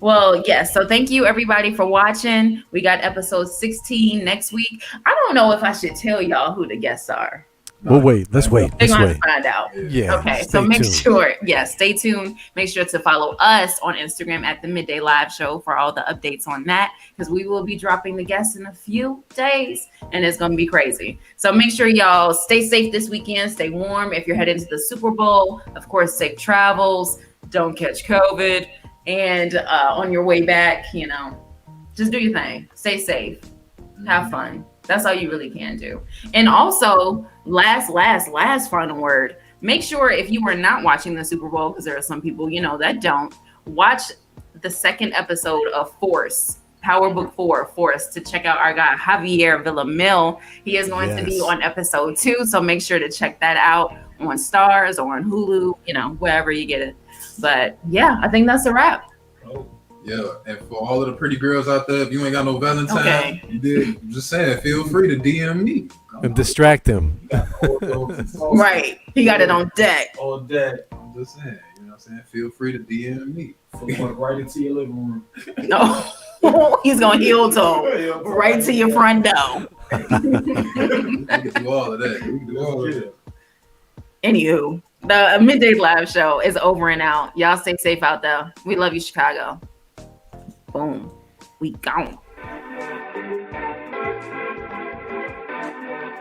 Well, yes. So thank you everybody for watching. We got episode 16 next week. I don't know if I should tell y'all who the guests are. We'll wait. Let's wait. They're Let's gonna wait. find out. Yeah. Okay. Stay So make tuned. sure, stay tuned. Make sure to follow us on Instagram at the Midday Live Show for all the updates on that, because we will be dropping the guests in a few days and it's gonna be crazy. So make sure y'all stay safe this weekend, stay warm. If you're heading to the Super Bowl, of course, safe travels. Don't catch COVID. And on your way back, just do your thing. Stay safe. Have fun. That's all you really can do. And also, last final word. Make sure if you are not watching the Super Bowl, because there are some people, that don't, watch the second episode of Force, Power Book 4, Force, to check out our guy, Javier Villamil. He is going to be on episode 2. So make sure to check that out on Stars or on Hulu, wherever you get it. But yeah, I think that's a wrap. Oh, yeah. And for all of the pretty girls out there, if you ain't got no Valentine, you did. I'm just saying, feel free to DM me. And distract him. Right. He got it on deck. On deck. I'm just saying, feel free to DM me. Right into your living room. No. He's going to heel toe right to your front door. We can do all of that. Anywho, the Midday Live Show is over and out. Y'all stay safe out there. We love you, Chicago. Boom. We gone.